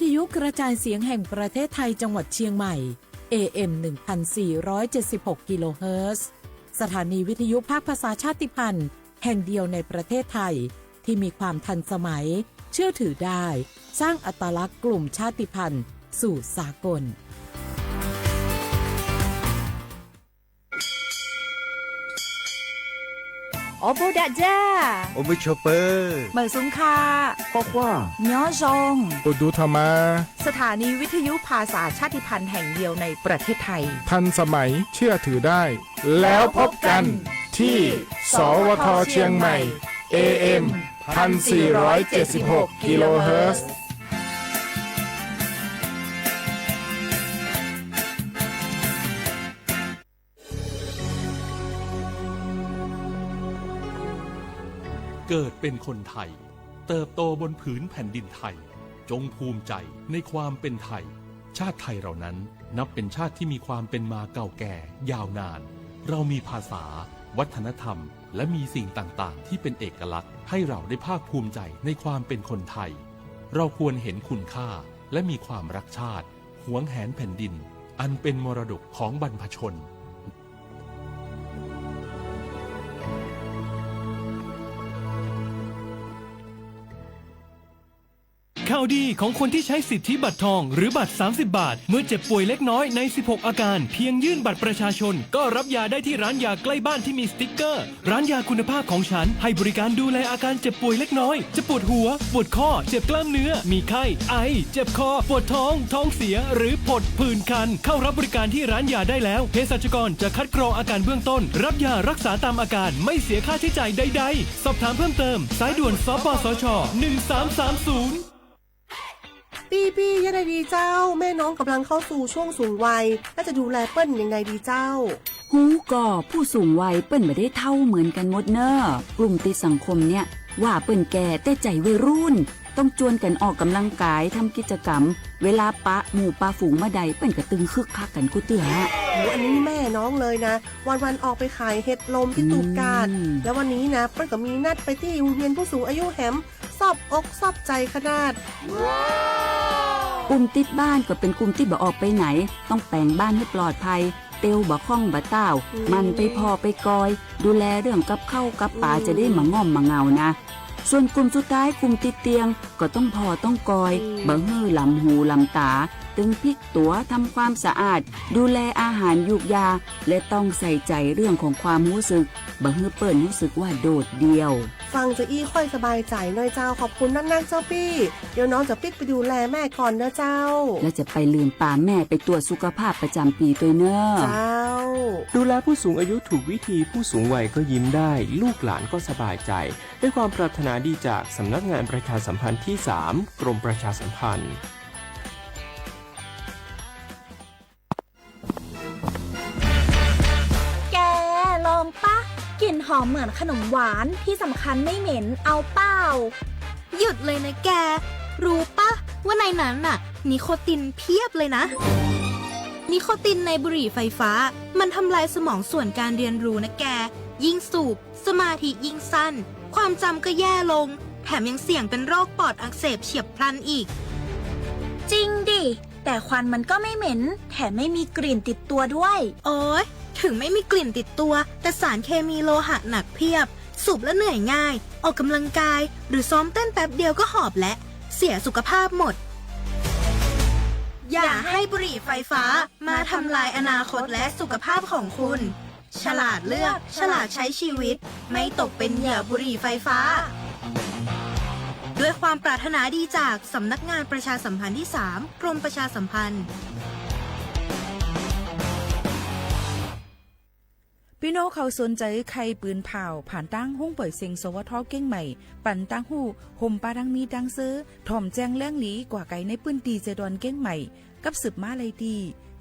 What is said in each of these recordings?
ทยุกระจายเสียงแห่งประเทศไทยจังหวัดเชียงใหม่ AM 1476 กิโลเฮิรตซ์สถานีวิทยุภาคภาษาชาติพันธุ์แห่งเดียวในประเทศไทยที่มีความทันสมัยเชื่อถือได้สร้างอัตลักษณ์กลุ่มชาติพันธุ์สู่สากลโอโบดะจ้าโอมิชเปอร์เหมอซุงคาก็ว่าย้อซงอุดูธรรมาสถานีวิทยุภาษาชาติพันธุ์แห่งเดียวในประเทศไทยทันสมัยเชื่อถือได้แล้วพบกันที่สวทเชียงใหม่ AM 1476 กิโลเฮิรตซ์เกิดเป็นคนไทยเติบโตบนผืนแผ่นดินไทยจงภูมิใจในความเป็นไทยชาติไทยเรานั้นนับเป็นชาติที่มีความเป็นมาเก่าแก่ยาวนานเรามีภาษาวัฒนธรรมและมีสิ่งต่างๆที่เป็นเอกลักษณ์ให้เราได้ภาคภูมิใจในความเป็นคนไทยเราควรเห็นคุณค่าและมีความรักชาติหวงแหนแผ่นดินอันเป็นมรดกของบรรพชนข่าวดีของคนที่ใช้สิทธิบัตรทองหรือบัตร30 บาทเมื่อเจ็บป่วยเล็กน้อยใน16อาการเพียงยื่นบัตรประชาชนก็รับยาได้ที่ร้านยาใกล้บ้านที่มีสติ๊กเกอร์ร้านยาคุณภาพของฉันให้บริการดูแลอาการเจ็บป่วยเล็กน้อยจะปวดหัวปวดข้อเจ็บกล้ามเนื้อมีไข้ไอเจ็บคอปวดท้องเสียหรือผดผื่นคันเข้ารับบริการที่ร้านยาได้แล้วเภสัชกรจะคัดกรองอาการเบื้องต้นรับยารักษาตามอาการไม่เสียค่าใช้จ่ายใดๆสอบถามเพิ่มเติมสายด่วนสปสช1330พี่ยังไงดีเจ้าแม่น้องกำลังเข้าสู่ช่วงสูงวัยและจะดูแลเปิ้ลยังไงดีเจ้าฮูก่อผู้สูงวัยเปิ้ลไม่ได้เท่าเหมือนกันหมดเนอะกลุ่มติดสังคมเนี่ยว่าเปิ้ลแก่แต่ใจวัยรุ่นต้องจวนกันออกกำลังกายทำกิจกรรมเวลาปะหมู่ปะฝูงมาใดเปิ้ลกระตึงคึกคักกันกูเตืออันนี้แม่น้องเลยนะวันออกไปขายเห็ดลมที่ตูบกาดแล้ววันนี้นะเปิ้ลก็มีนัดไปที่โรงเรียนผู้สูงอายุแหมซอบอกซอบใจขนาดกลุ่มติดบ้านก็เป็นกลุ่มที่บ่ออกไปไหนต้องแปลงบ้านให้ปลอดภัยเตียวบ่ข้องบ่เต้ามันไปพอไปกอยดูแลเรื่องกับข้าวกับป่าจะได้มาง่อมมาเงานะส่วนกลุ่มสุดท้ายกลุ่มติดเตียงก็ต้องพอต้องกอยบ่ฮื้อลำหูลำตาตึงพลิกตัวทำความสะอาดดูแลอาหารยุกยาและต้องใส่ใจเรื่องของความรู้สึกบ่ฮื้อเปิ้นรู้สึกว่าโดดเดี่ยวฟังจะอี้ค่อยสบายใจหน่อยเจ้าขอบคุณนักๆเจ้าพี่เดี๋ยวน้องจะปิดไปดูแลแม่ก่อนเด้อเจ้าและจะไปลืมป่าแม่ไปตรวจสุขภาพประจำปีตัวเนอะเจ้าดูแลผู้สูงอายุถูกวิธีผู้สูงวัยก็ยิ้มได้ลูกหลานก็สบายใจด้วยความปรารถนาดีจากสำนักงานประชาสัมพันธ์ที่3กรมประชาสัมพันธ์แกลองปะกลิ่นหอมเหมือนขนมหวานที่สำคัญไม่เหม็นเอาเปล่าหยุดเลยนะแกรู้ปะว่าในนั้นน่ะนิโคตินเพียบเลยนะนิโคตินในบุหรี่ไฟฟ้ามันทำลายสมองส่วนการเรียนรู้นะแกยิ่งสูบสมาธิยิ่งสั้นความจำก็แย่ลงแถมยังเสี่ยงเป็นโรคปอดอักเสบเฉียบพลันอีกจริงดิแต่ควันมันก็ไม่เหม็นแถมไม่มีกลิ่นติดตัวด้วยโอ๊ยถึงไม่มีกลิ่นติดตัวแต่สารเคมีโลหะหนักเพียบสูบแล้วเหนื่อยง่ายออกกำลังกายหรือซ้อมเต้นแป๊บเดียวก็หอบและเสียสุขภาพหมดอย่าให้บุหรี่ไฟฟ้ามาทำลายอนาคตและสุขภาพของคุณฉลาดเลือกฉลาดใช้ชีวิตไม่ตกเป็นเหยื่อบุหรี่ไฟฟ้าด้วยความปรารถนาดีจากสำนักงานประชาสัมพันธ์ที่3กรมประชาสัมพันธ์พี่น้องเขาสนใจใครปืนเผาผ่านตั้งห้องเปิดเสียงสวทเก้งใหม่ปั่นตั้งหูห่มปาดังมีดังซื้อถ่อมแจ้งแล้งหลีกว่าไก่ในปืนตีเจดอนเก้งใหม่กับสืบมาเลยดี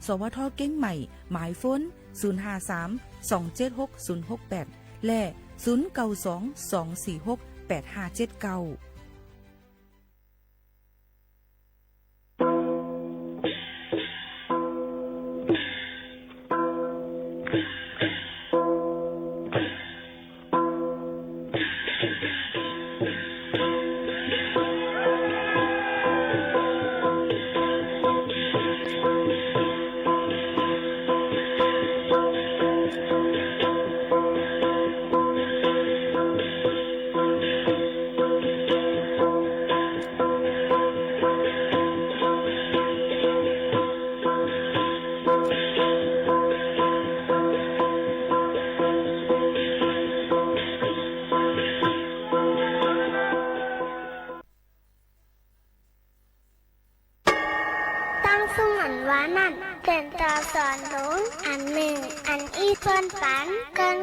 สวทเก้งใหม่หมายฟ้น053-276-068และ0922468579 สุ่งอันว่านั่นเดินต่อสอนลุงอันหนึ่งอันอีส่วนปันเกิน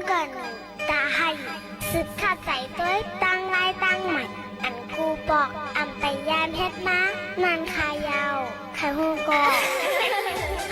ตาให้สึกขัดใจด้วยตั้งลายตั้งใหม่อันกูบอกอำไปยานเฮ็ดมานันขายาวไข่หูกอก เ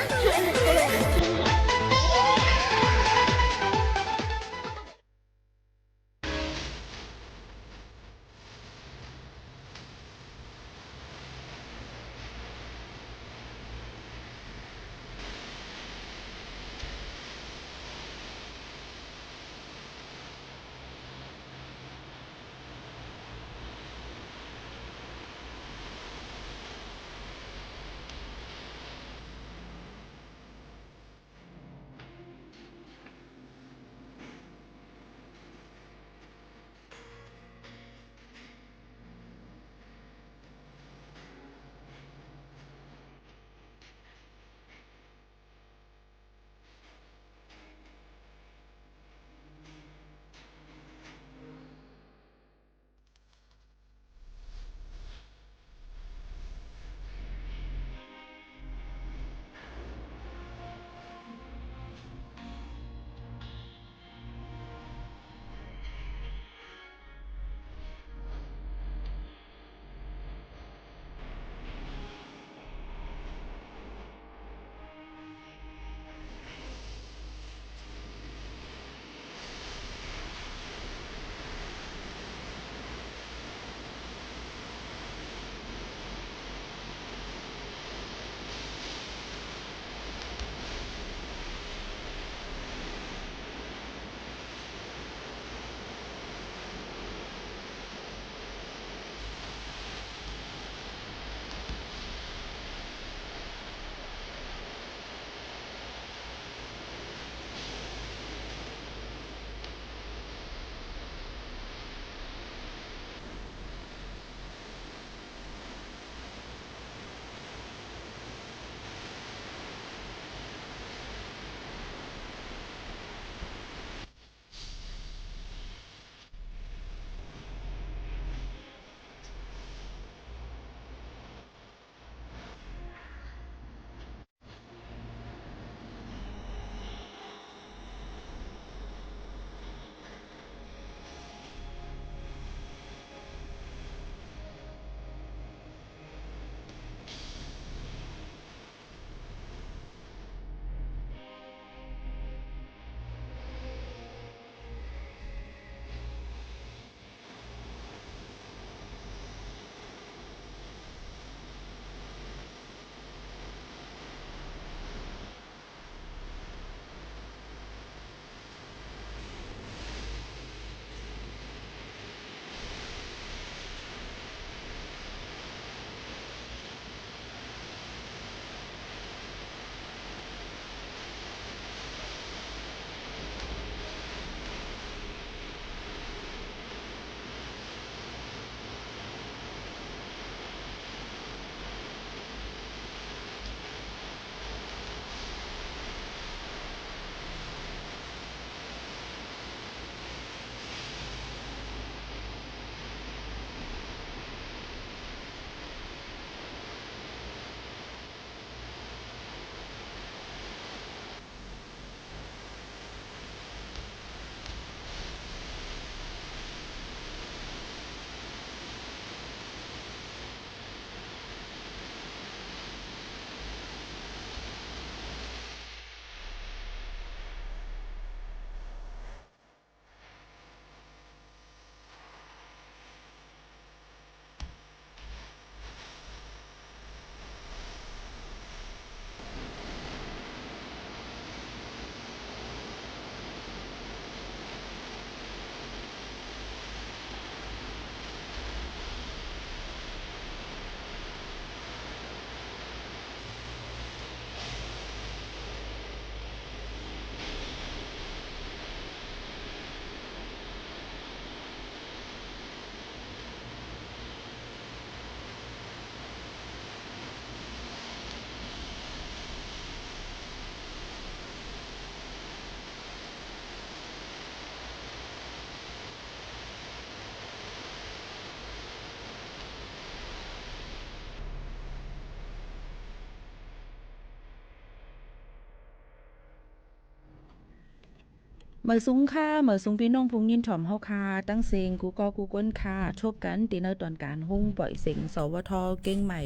เหมอสูงค่ะเหมอสูงพี่น้องพุงยินถ่อมเฮาค่ะตั้งเสียงกูก็กูก้นค่ะชบกันตีเนอตอนการหุ้งปล่อยเสียงสวทเก้งใหม่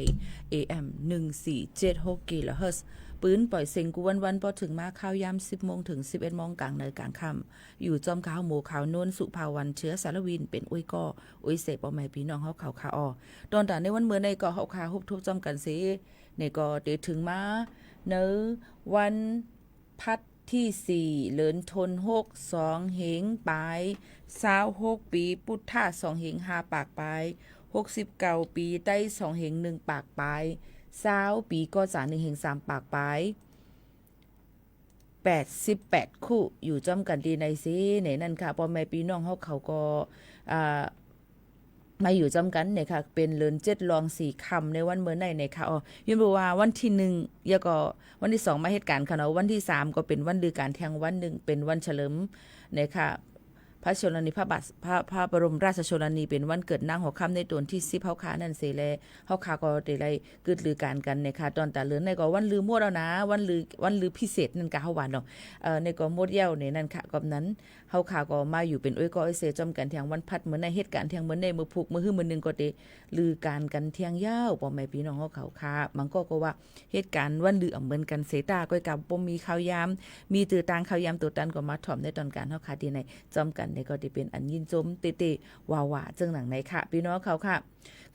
AM 1476กิโลเฮิรตซ์ปืนปล่อยเสียงกูวันพอถึงมาข้าวยาม10 โมงถึง 11 โมงกลางในกลางค่ำอยู่จอมขาวหมูขาวนวลสุภาวันเชื้อสารวินเป็นอุ้ยก็อุ้ยเสพเอาใหม่พี่น้องเฮาขาวค่ะอ้อตอนแต่ในวันเมื่อในก็เฮาค่ะฮุบทุบจอมกันสิในก็เดี๋ยวถึงมาเนอวันพัดที่4เลินทน6 2เหงปลาย26ปีพุทธะ2เหง5ปากปลาย69ปีใต้2เหง1ปากปลาย20ปีก็สา1เหง3ปากปลาย88คู่อยู่จอมกันดีในซิในนั่นค่ะพ่อแม่พี่น้องเขาก็มาอยู่จำกันเนี่ยค่ะเป็นเลิน7รอง4คำในวันเมื่อไหร่เนี่ยค่ะยืนบอกว่าวันที่1แล้วก็วันที่2มาเหตุการณ์ค่ะเนาะวันที่3ก็เป็นวันลือการแทงวัน1เป็นวันเฉลิมเนี่ยค่ะพระชนนีพระบรมราชชนนีเป็นวันเกิดนางหัวค่ำในตนที่10เฮาคานั่นเสแลเฮาคาก็ได้กึดลือการกันเนี่ยค่ะตอนแต่เลินในก็วันลือหมดแล้วนะวันลือพิเศษนั่นก็เฮาว่าเนาะในก็หมดเย้าเนี่ยนั่นค่ะก็นั้นเฮาคาก็มาอยู่เป็นอ้อยก็อ้อยเสจอมกันแทงวันพัดเหมือนในเหตุการณ์แทงเหมือนในมือผูกมือหื้อมือนึงก็ได้ลือการกันเที่ยงยาวพ่อแม่พี่น้องเฮาเขาค่ะมันก็ว่าเหตุการณ์วันลือเหมือนกันเสตาก็กับบ่มีข่าวยามมีตือตางข่าวยามตัวตันก็มาถ่อมในตอนการเฮาคาที่ในจอมกันเนี่ยก็ได้เป็นอันยินจมเตวาวาจังหนังไหนค่ะพี่น้องเขาค่ะ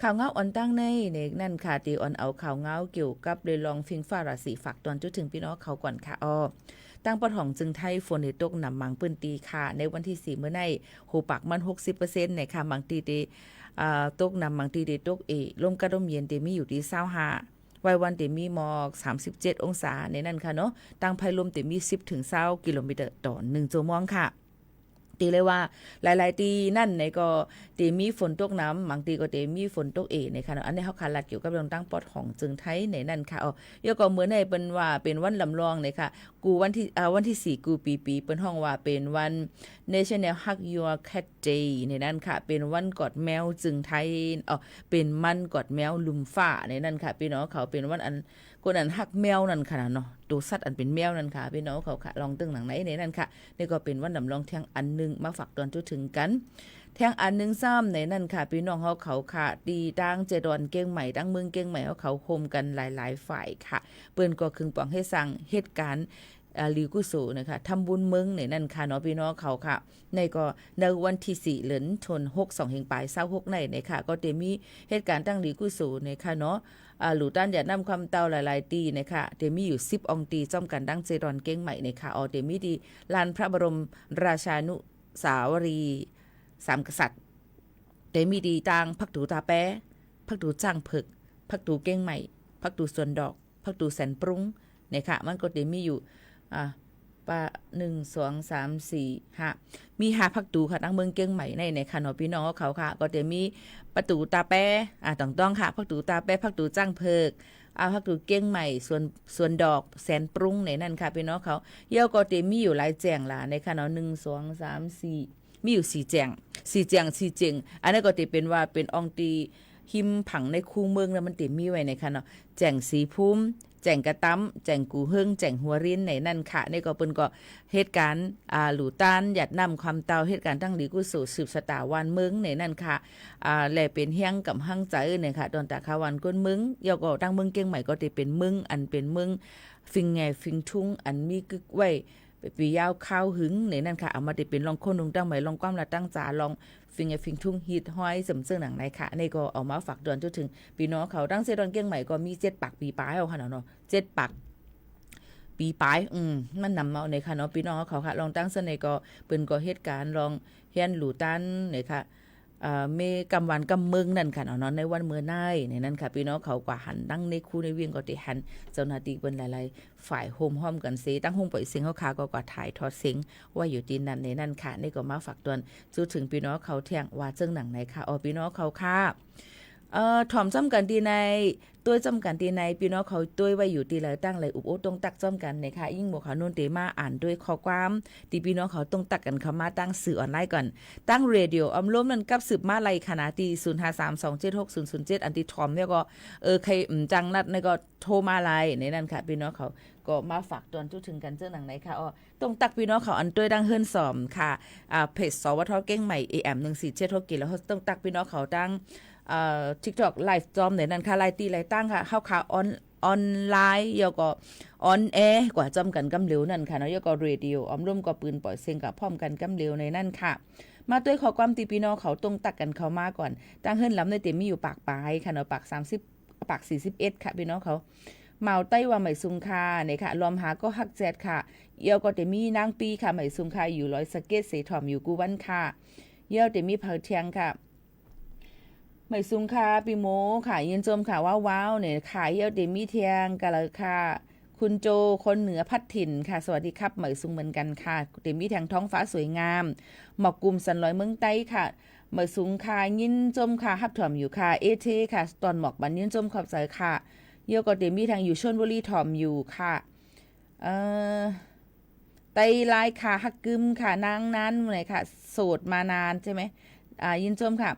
ข่าวเงาอ่อนตั้งในนั่นค่ะตีอ่อนเอาข่าวเงาเกี่ยวกับเลยลองฟิงฟ้าราศีฝากตอนจุดถึงพี่น้องเขาก่อนค่ะตั้งปะถ่องจึงไทยฝนตกนำมังปืนตีค่ะในวันที่4เมื่อในโหปากมัน 60% ในค่ะมังตีตกนำมังตีตกลมกระดมเย็นเตมีอยู่ที่25วัยวันเตมีหมอก37องศาในนั่นค่ะเนาะตั้งไพลมเตมี10ถึง20กิโลเมตรต่อ1ชั่วโมงค่ะตีเลยว่าหลายๆตีนั่นในก็ตีมีฝนตกน้ำบางตีก็ตีมีฝนตกในค่ะอันนี้เฮาคาลัดเกี่ยวกับเรื่องตั้งปอดของจึงไทยในนั่นค่ะยก็เหมือนในเป็นว่าเป็นวันลำลองในค่ะกูวันที่4กูปีเปิ้นห้องว่าเป็นวัน National Hug Your Cat Day ในนั่นค่ะเป็นวันกอดแมวจึงไทยเป็นมันกอดแมวลุมฟ้าในนั่นค่ะพี่น้องเขาเป็นวันอันคนอันฮักแมวนั่นค่ะเนาะตัวสัตว์อันเป็นแมวนั่นค่ะพี่น้องเขาค่ะลองตึงหนังไหนในนั่นค่ะนี่ก็เป็นวันลำลองเที่ยงอันนึงมาฝากตอนจุดถึงกันเที่ยงอันนึงซ้ำในนั่นค่ะพี่น้องเขาค่ะดีดังเจดอนเก้งใหม่ดังเมืองเก้งใหม่เขาโฮมกันหลายๆฝ่ายค่ะเปิ้นก็คึงปองให้สั่งเหตุการณ์ลีกุโสนะคะทำบุญเมืองในนั่นค่ะเนาะพี่น้องเขาค่ะในก็ในวันที่4เหลินชน6 2เฮงปลาย26ในค่ะก็จะมีเหตุการณ์ตั้งลีกุโสในค่ะเนาะหลูต้านอย่านำคำเต้าหลายๆตีนะคะเดมีอยู่10องตีจ้อมกันดังเจดอนเก้งใหม่นะคะเดมีดีลานพระบรมราชานุสาวรีย์3กษัตริย์เดมีดีตางพักตูตาแปะพักตูจ้างผึกพักตูเก้งใหม่พักตูส่วนดอกพักตูแสนปรุงนะคะมันก็เดมีอยู่1 2 3 4 5มี5พักตูค่ะตั้งเมืองเก้งใหม่ในค่ะเนาะพี่น้องเขาค่ะก็จะมีประตูตาแปะต้องค่ะพักตูตาแปะพักตูจ้างเพิกพักตูเก้งใหม่ส่วนดอกแสนปรุงในนั่นค่ะพี่น้องเขาเยี่ยวก็จะมีอยู่หลายแจงล่ะในค่ะเนาะ1 2 3 4มีอยู่4แจงอันนี้ก็จะเป็นว่าเป็นองตีหิมผังในคูเมืองแล้วมันเต็มมีไว้ในค่ะเนาะแจงสีพุ่มแจงกระตั้มแจงกูเฮิงแจงหัวริ้นในนั่นค่ะนี่ก็เป็นก็เหตุการณ์หลูต้านหยัดนำความเตาเหตุการณ์ตั้งหลีกุสู่สืบสตาวันเมืองในนั่นค่ะแลเป็นเฮียงกับหั่งใจเนี่ยค่ะตอนตาคาวันก้นเมืองยก็ตั้งเมืองเก่งใหม่ก็จะเป็นเมืองอันเป็นเมืองฟิงแงฟิงทุ่งอันมีกึกไว้ปียาวข้าวหึงในนั่นค่ะเอามาได้เป็นลองคนลงตั้งใหม่ลองความละตั้งจาลองฟิงฟิงทุ่งฮิตห้อยสมเสื่อหนังไหนค่ะนี่ก็เอามาฝากดวนจนถึงพี่น้องเขาตั้งเซดอนเก้งใหม่ก็มี7 ปักปีปลายเอาค่ะเนาะ7 ปักปีปลายมันนำเอาในค่ะเนาะพี่น้องเขาค่ะลองตั้งเสน่ห์ก็เป็นก็เหตุการณ์ลองเฮียนหลูตันเนี่ยค่ะเมกำวันกำเมืองนั่นค่ะเนาะในวันเมื่อในนั่นค่ะพี่น้องเขากว่าหันตั้งในคู่ในเวียงก็ติหันเจ้าหน้าที่เปิ้นหลายๆฝ่ายโฮมห้อมกันเสตั้งห้องปล่อยเสียงเขาค่ะก็ถ่ายทอดเสียงว่าอยู่ที่นั่นในนั่นค่ะนี่ก็มาฝากตวนจูถึงพี่น้องเขาเที่ยงว่าเจิ้งหนังไหนค่ะพี่น้องเขาค่ะ ถ่อมจ้ำกันตีในตัวจ้ำกันตีในพี่น้องเขาตัวไว้อยู่ตีแล้วตั้งเลยอุบโอตรงตักจ้ำกันนะคะยิ่งหมวกเขาโนนเตมาอ่านด้วยข้อความตีพี่น้องเขาตรงตักกันเข้ามาตั้งสื่อออนไลน์ก่อนตั้งเรดิโออำล้มนั้นกับสืบมาไลขณะตี0532760007อันที่ถ่อมเนี่ยก็ใครจังนัดในก็โทรมาไลในนั้นค่ะพี่น้องเขาก็มาฝากตอนจุดถึงกันเจ้าหนังไหนค่ะตรงตักพี่น้องเขาอันด้วยดังเฮิรนสอมค่ะเพจสวทเก้งใหม่ AM1476 แล้วตรงตักพี่น้องเขาตั้งTikTok ไลฟ์จอมในนั้นค่ะไลฟ์ตีไลฟ์ตั้งค่ะเข้าขาออนไลน์แล้วก็ออนแอร์กว่าจำกันกำเหลวนั่นค่ะเนาะแล้วก็เรดิโออร่วมก็ปืนปล่อยเสียงกับพร้อมกันกำเหลวในนั่นค่ะมาด้วยขอความตีพี่น้องเขาตรงตักกันเข้ามาก่อนตั้งเฮิรนล้ำในเต็มมีอยู่ปากปลายค่ะเนาะปาก30ปาก41ค่ะพี่น้องเขาเมาไต้ว่าไหมซุงคาเนี่ยค่ะรวมหาก็ฮักแจดค่ะเยาก็เต็มมีนางปีค่ะไหมซุงคาอยู่ร้อยสเก็ตเสถอมอยู่กูวันค่ะเยาเต็มมีเผาเทียงค่ะไม่ซุงค่ะปีโมค่ะยินจมค่ะว้าวเนี่ยขายเยาเดมี่เทียงกันเลยค่ะคุณโจคนเหนือพัดถิ่นค่ะสวัสดีครับเหมยซุงเหมือนกันค่ะเดมี่แทงท้องฟ้าสวยงามหมอกกลุ่มสันลอยเมืองใต้ค่ะเหมยซุงค่ะยินจมค่ะฮับถ่อมอยู่ค่ะเอเทค่ะตอนหมอกบันยินจมขอบใจค่ะเยาก็เดมี่แทงอยู่ชลบุรีถ่อมอยู่ค่ะไตลายค่ะฮักกึมค่ะนางนั้นเลยค่ะโสดมานานใช่ไหมยินชมค่ะ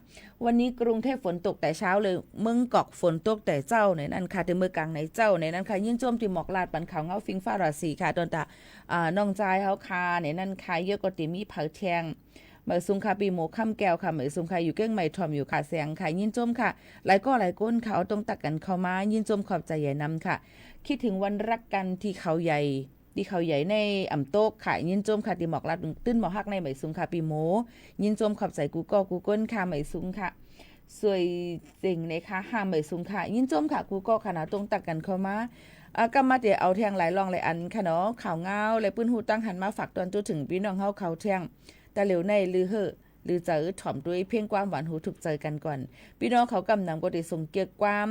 วันนี้กรุงเทพฝนตกแต่เช้าเลยเมืองกอกฝนตกแต่เจ้าในนั้นค่ะที่เมืองกลางในเจ้าในนั้นค่ะยินชมที่หมอกลาดปันขาวเงาฟิงฟ้าราศีค่ะตอนตาน้องใจเฮาคาในนั้นค่ะเยอะก็ติมีเผาแทงเหมยซุงค่ะปีโมค่ำแก้วค่ะเหมยซุงค่ะอยู่เก้งใหม่ทอมอยู่ค่ะแสงค่ะยินชมค่ะหลายก้นเขาตรงตักกันเข้ามายินชมขอบใจใหญ่นำค่ะคิดถึงวันรักกันที่เขาใหญ่ในอ่ำโต๊กค่ะยินจมค่ะที่หมอกลัดตื้นหมอกฮักในไหมซุงค่ะปีโมยินจมขอบใส่กูก้นค่ะไหมซุงค่ะสวยเจ๋งเลยค่ะห้ามไหมซุงค่ะยินจมค่ะกูก็ค่ะนะตรงตักกันเข้ามาก็มาเดี๋ยวเอาแทงหลายรองหลายอันค่ะเนาะข่าวเงาเลยปื้นหูตั้งหันมาฝากตอนจนถึงพี่น้องเฮาเขาแทงแต่เหลวในลือเหอะหรือเจอถ่อมด้วยเพียงความหวานหูถูกใจกันก่อนพี่น้องเขากำนำก็ได้ส่งเกียรติความ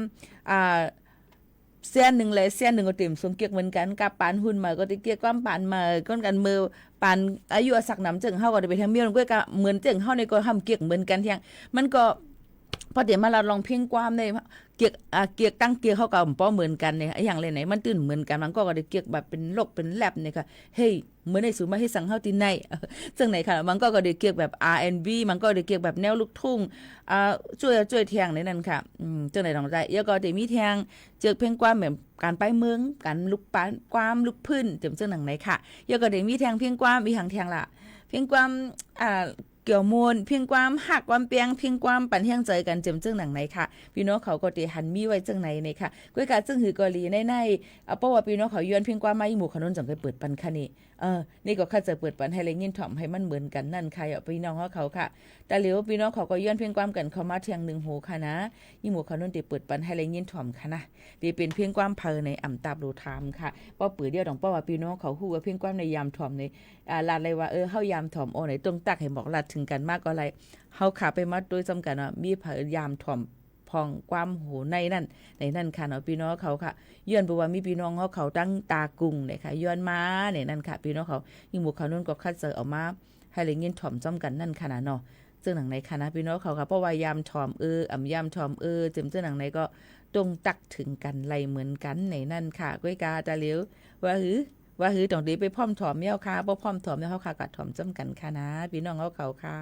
เสี้ยนหนึ่งเลยเสี้ยนหนึ่งก็เต็มสมเกียกเหมือนกันกับปานหุ่นมาก็ติเกียกความปานมาก้นกันมือปานอายุสักน้ำจึงเฮาก็ได้ไปทางเมียนก็เหมือนจึงเฮาในก็ทำเกียกเหมือนกันเที่ยงมันก็พอเดี๋ยวมาเราลองเพ่งความในเกียกตั้งเกียกเข้ากับป้อเหมือนกันเนี่ยอย่างไรไหนมันตื่นเหมือนกันมันก็ได้เกียกแบบเป็นโลกเป็นแลบเนี่ยค่ะเฮ้ยเหมือนในสูมาให้สั่งเฮาที่ไหนจังไหนค่ะมันก็ได้เกียกแบบ R&B มันก็ได้เกียกแบบแนวลูกทุ่งช่วยเที่ยงในนั้นค่ะจังไหนลองได้แล้วก็ได้มีเที่ยงเจอเพ่งความแบบการไปเมืองการลุกปานความลุกพื้นจังหนังไหนค่ะแล้วก็ได้มีเที่ยงเพ่งความมีหางเที่ยงล่ะเพ่งความเกี่ยวมูลเพียงความหักความเปียงเพียงความปั่นเที่ยงใจกันเจิมจึงหนังไหนค่ะพี่น้องเขาก็ได้หันมีไว้จึงไหนในค่ะก้อยกาจึงหือกอลีในเพราะว่าพี่น้องเขาย้อนเพียงความมาอีหมู่ขนนจังไปเปิดปันค่ะนี่ก็ข้าจะเปิดปันให้เลยยินถ่อมให้มันเหมือนกันนั่นค่ะพี่น้องเขาค่ะแต่เหลียวพี่น้องเขาก็ย้อนเพียงความกันเขามาเที่ยงหนึ่งโหค่ะนะอีหมู่ขนนได้เปิดปันให้เลยยินถ่อมค่ะนะดีเป็นเพียงความเพอในอ่ำตาบดูทามค่ะป้อปือเดียวดองป้อว่าพี่น้องเขาฮู้ว่าเพียงความในยามถ่อมในลาดเลยว่าเฮายามถ่อมโอไหนตรงตักให้บอกลาดถึงกันมากก็ไรเฮาขาไปมัดโดยจำกันว่ามีพยายามถ่อมพองความโหในนั่นค่ะเนาะพี่น้องเขาค่ะย้อนบอกว่ามีพี่น้องเขาตั้งตากุ้งเนี่ยค่ะย้อนมาเนี่ยนั่นค่ะพี่น้องเขายิ่งหมู่เขานั่นก็คัดเจอออกมาให้เลยเงินถ่อมจำกันนั่นค่ะนะเนาะซึ่งหนังในค่ะนะพี่น้องเขาค่ะเพราะว่ายามถ่อมยามถ่อมเจิมซึ่งหนังในก็ตรงตักถึงกันไรเหมือนกันในนั่นค่ะก้อยกาตาเหลียวว่าหือต้องดีไปพร้อมถ่อมเย้าค่ะบ่พร้อมถ่อมเย้าค่ะกัดถ่อมจำกันค่ะนะพี่น้องเขาค่ะ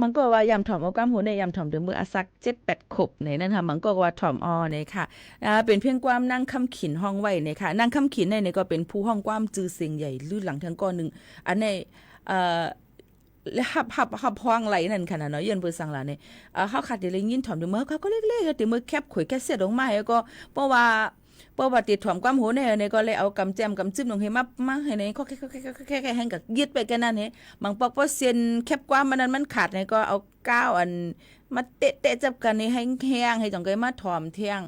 มันก็ว่ายำถ่อมเอาก้ามหูในยำถ่อมเดือมืออาสัก7-8 ขบในนั่นค่ะมันก็ว่าถ่อมเนี่ยค่ะเป็นเพียงความนั่งคำขินห้องไว้เนี่ยค่ะนั่งคำขินในก็เป็นผู้ห้องความจือเสียงใหญ่ลื่นหลังทั้งก้อนนึงอันในและหับห้องไหลนั่นค่ะเนาะยันเปิ้นสั่งล่ะเนี่ยเฮาขาดได้ยินถ่อมเดือมือเขาก็เล็กๆแต่มือแคบข่อยแค่เสียดออกมาก็เพราะว่าติดถ่อมความโหในก็เลยเอากำแจมกำจิ้มลงให้มาให้ในก็แค่ให้กับยึดไปกันนั่นนี่บางปอกเส้นแคบความมันขาดในก็เอาก้าวอันมาเตะจับกันนี่ให้แห้งให้จังไกมาถ่อมเที่ยง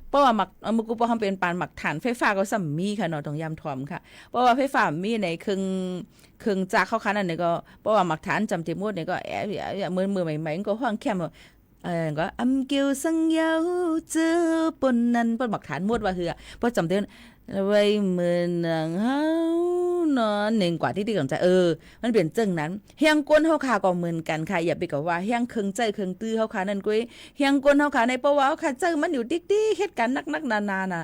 เพราะว่าหมักมือกูปอทำเป็นปานหมักฐานไฟฟ้าก็สัมมีค่ะเนาะต้องยำถ่อมค่ะเพราะว่าไฟฟ้ามีในเครื่องจักรเข้าคันนั่นนี่ก็เพราะว่าหมักฐานจำเจมดนี่ก็มือใหม่ๆก็ห้องแคมก็อำเกียวสังเยาเจอปนนั้นปนหมักฐานมดว่าคือเพราะจำได้ไว้เหมือนนางเฮานอนหนึ่งกว่าที่ดีของใจมันเปลี่ยนจึงนั้นเฮียงก้นเฮาขาก็เหมือนกันค่ะอย่าไปกับว่าเฮียงเครื่องใจเครื่องตื้อเฮาขานั่นกุ้ยเฮียงก้นเฮาขาในเพราะว่าเฮาขาใจมันอยู่ติ๊กๆเฮ็ดกันนักๆนาๆน่ะ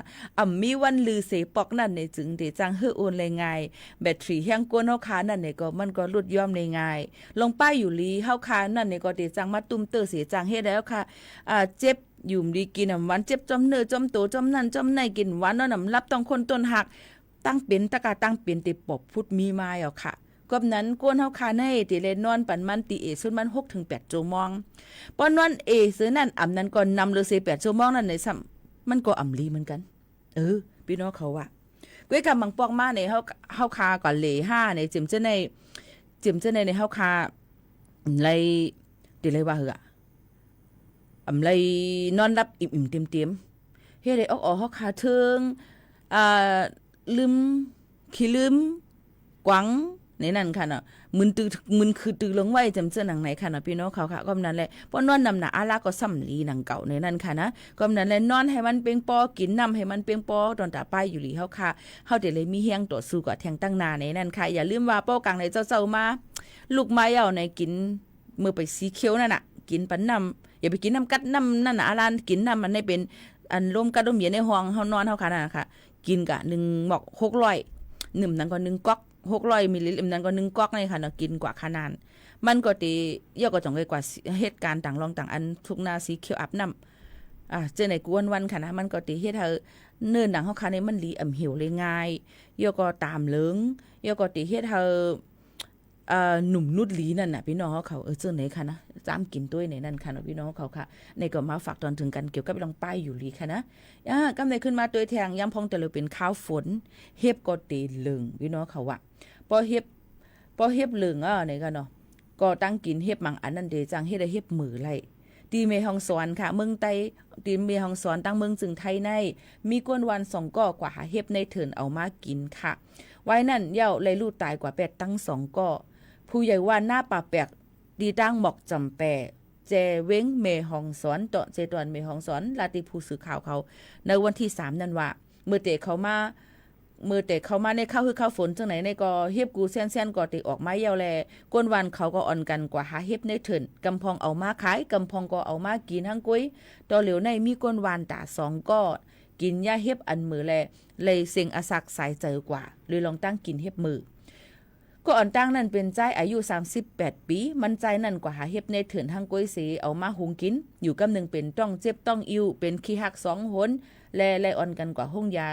มีวันลือเสปอกนั่นในจึงได้จังเฮือโอนเลยง่ายแบตเตอรี่เฮียงก้นเฮาขานั่นนี่ก็มันก็ลดย่อมในง่ายลงป้ายอยู่ลีเฮาขานั่นนี่ก็ได้จังมาตุ้มเตอเสียจังเฮ็ดแล้วค่ะเจ็บยุ่มดีกินน้ำวันเจ็บจอมเนื้อจอมโตจอมนั่นจอมในกินหวานน้ำรับต้องคนต้นหักตั้งเป็นตะกาตั้งเป็นติปอบพุดมีมาเอาค่ะกบนั้นกวนเฮาคาในติเลนอนปันมันติสุดมัน 6-8 ชั่วโมงปอนวันซื้อนั่นนั้นก่อนนำเลย8 ชั่วโมงนั่นในซ้ำมันก็อำลีเหมือนกันพี่น้องเขาว่าก้วยกำบังปอกมาในเฮาคาก่อนเลย5ในจิมเจในเฮาคาเลยติเลยว่าเหอะเลยนอนรับอิ่มๆเต็มๆเฮ็ดได้ออกเฮาคาเทิงลืมขี้ลืมกวังในนั้นค่ะเนาะมึนคือตื่นลงไว้จำเจอหนังไหนค่ะเนาะพี่น้องเขาค่ะก็นั้นแหละพอนอนนำหน้าอาลาก็ซ้ำลีหนังเก่าในนั้นค่ะนะก็นั้นแหละนอนให้มันเปียงปอกินน้ำให้มันเปียงปอตอนตาป้ายอยู่หลีเฮาค่ะเฮาได้เลยมีเฮียงต่อสู้กับแทงตั้งนาในนั้นค่ะอย่าลืมว่าเป้ากลางในเจ้ามาลูกไม้เอาในกินมือไปสีเขียวนั่นน่ะกินปันน้ำอย่าไปกินน้ำกัดน้ำนั่นน่ะอาลานกินน้ำมันได้เป็นอันลมกัดลมเย็นในห้องเฮานอนเฮาค่ะนั่นน่ะค่ะกินกะ1หมอก600นึ่มนั้นก็1ก๊อก600มิลลิลิตรนั้นก็1ก๊อกนี่ค่ะเนาะกินกว่าขนาดมันก็ติยก็จ่องกว่าเหตุการณ์ต่างรองต่างอันทุกนาสีเขียวอาบน้ำเจอในกวนวันค่ะนะมันก็ติเฮ็ดให้เนินหนังเฮาค่ะนี่มันหลีหิวเลยง่ายยก็ตามเหลิงยก็ติเฮ็ดให้หนุ่มนุดหลีนั่นน่ะพี่น้องเขาเจอไหนค่ะนะจ้ามกินด้วยในนั่นค่ะเนาะพี่น้องเขาค่ะในก็มาฝากตอนถึงกันเกี่ยวกับลองป้ายอยู่หลีค่ะนะกำในขึ้นมาตัวแทงย้ำพองแต่เลยเป็นข้าวฝนเฮ็บก็ตีเหลืองพี่น้องเขาว่าพอเฮ็บเหลืองในค่ะเนาะก็ตั้งกินเฮ็บมังอันนั่นเดจังเฮ็ดได้เฮ็บมือไล่ตีเมฮองสอนค่ะเมืองไต้ตีเมฮองสอนตั้งเมืองจึงไทยในมีกวนวัน2ก่อกว่าเฮ็บในเถินเอามากินค่ะไว้นั่นเย้าเลยลูกตายกว่า8ตั้ง2ก่อผู้ใหญ่ว่าหน้าป่าแปกดีตั้งหมอกจำแปเจเว้งเมฮองสอนต่อเจตวนเมฮองสอนลาติผู้สื่อข่าวเขาในวันที่3นั่นว่าเมื่อเตะเข้ามาในข้าวคือข้าวฝนจังไหนในก็เฮ็บกูแซ่นๆก็ติออกมาเยาวแลก้นวันเขาก็อ่อนกันกว่าหาเฮ็บในเถินกำพองเอามาขายกำพองก็เอามากินทั้งกุ้ยต่อเหลียวในมีก้นวานตา2ก็กินยาเฮ็บอันมือแลเลยเสียงอาศักสายเจอกว่าเลยลองตั้งกินเฮ็บมือก็อ่อนตั้งนั่นเป็นใจอายุ38ปีมันใจนั่นกว่าหาเฮ็บในเถินทั้งกุ้ยสีเอามาหุงกินอยู่กำนึงเป็นต้องเจ็บต้องอิ่วเป็นขี้หัก2หนแลอ่อนกันกว่าห้องยา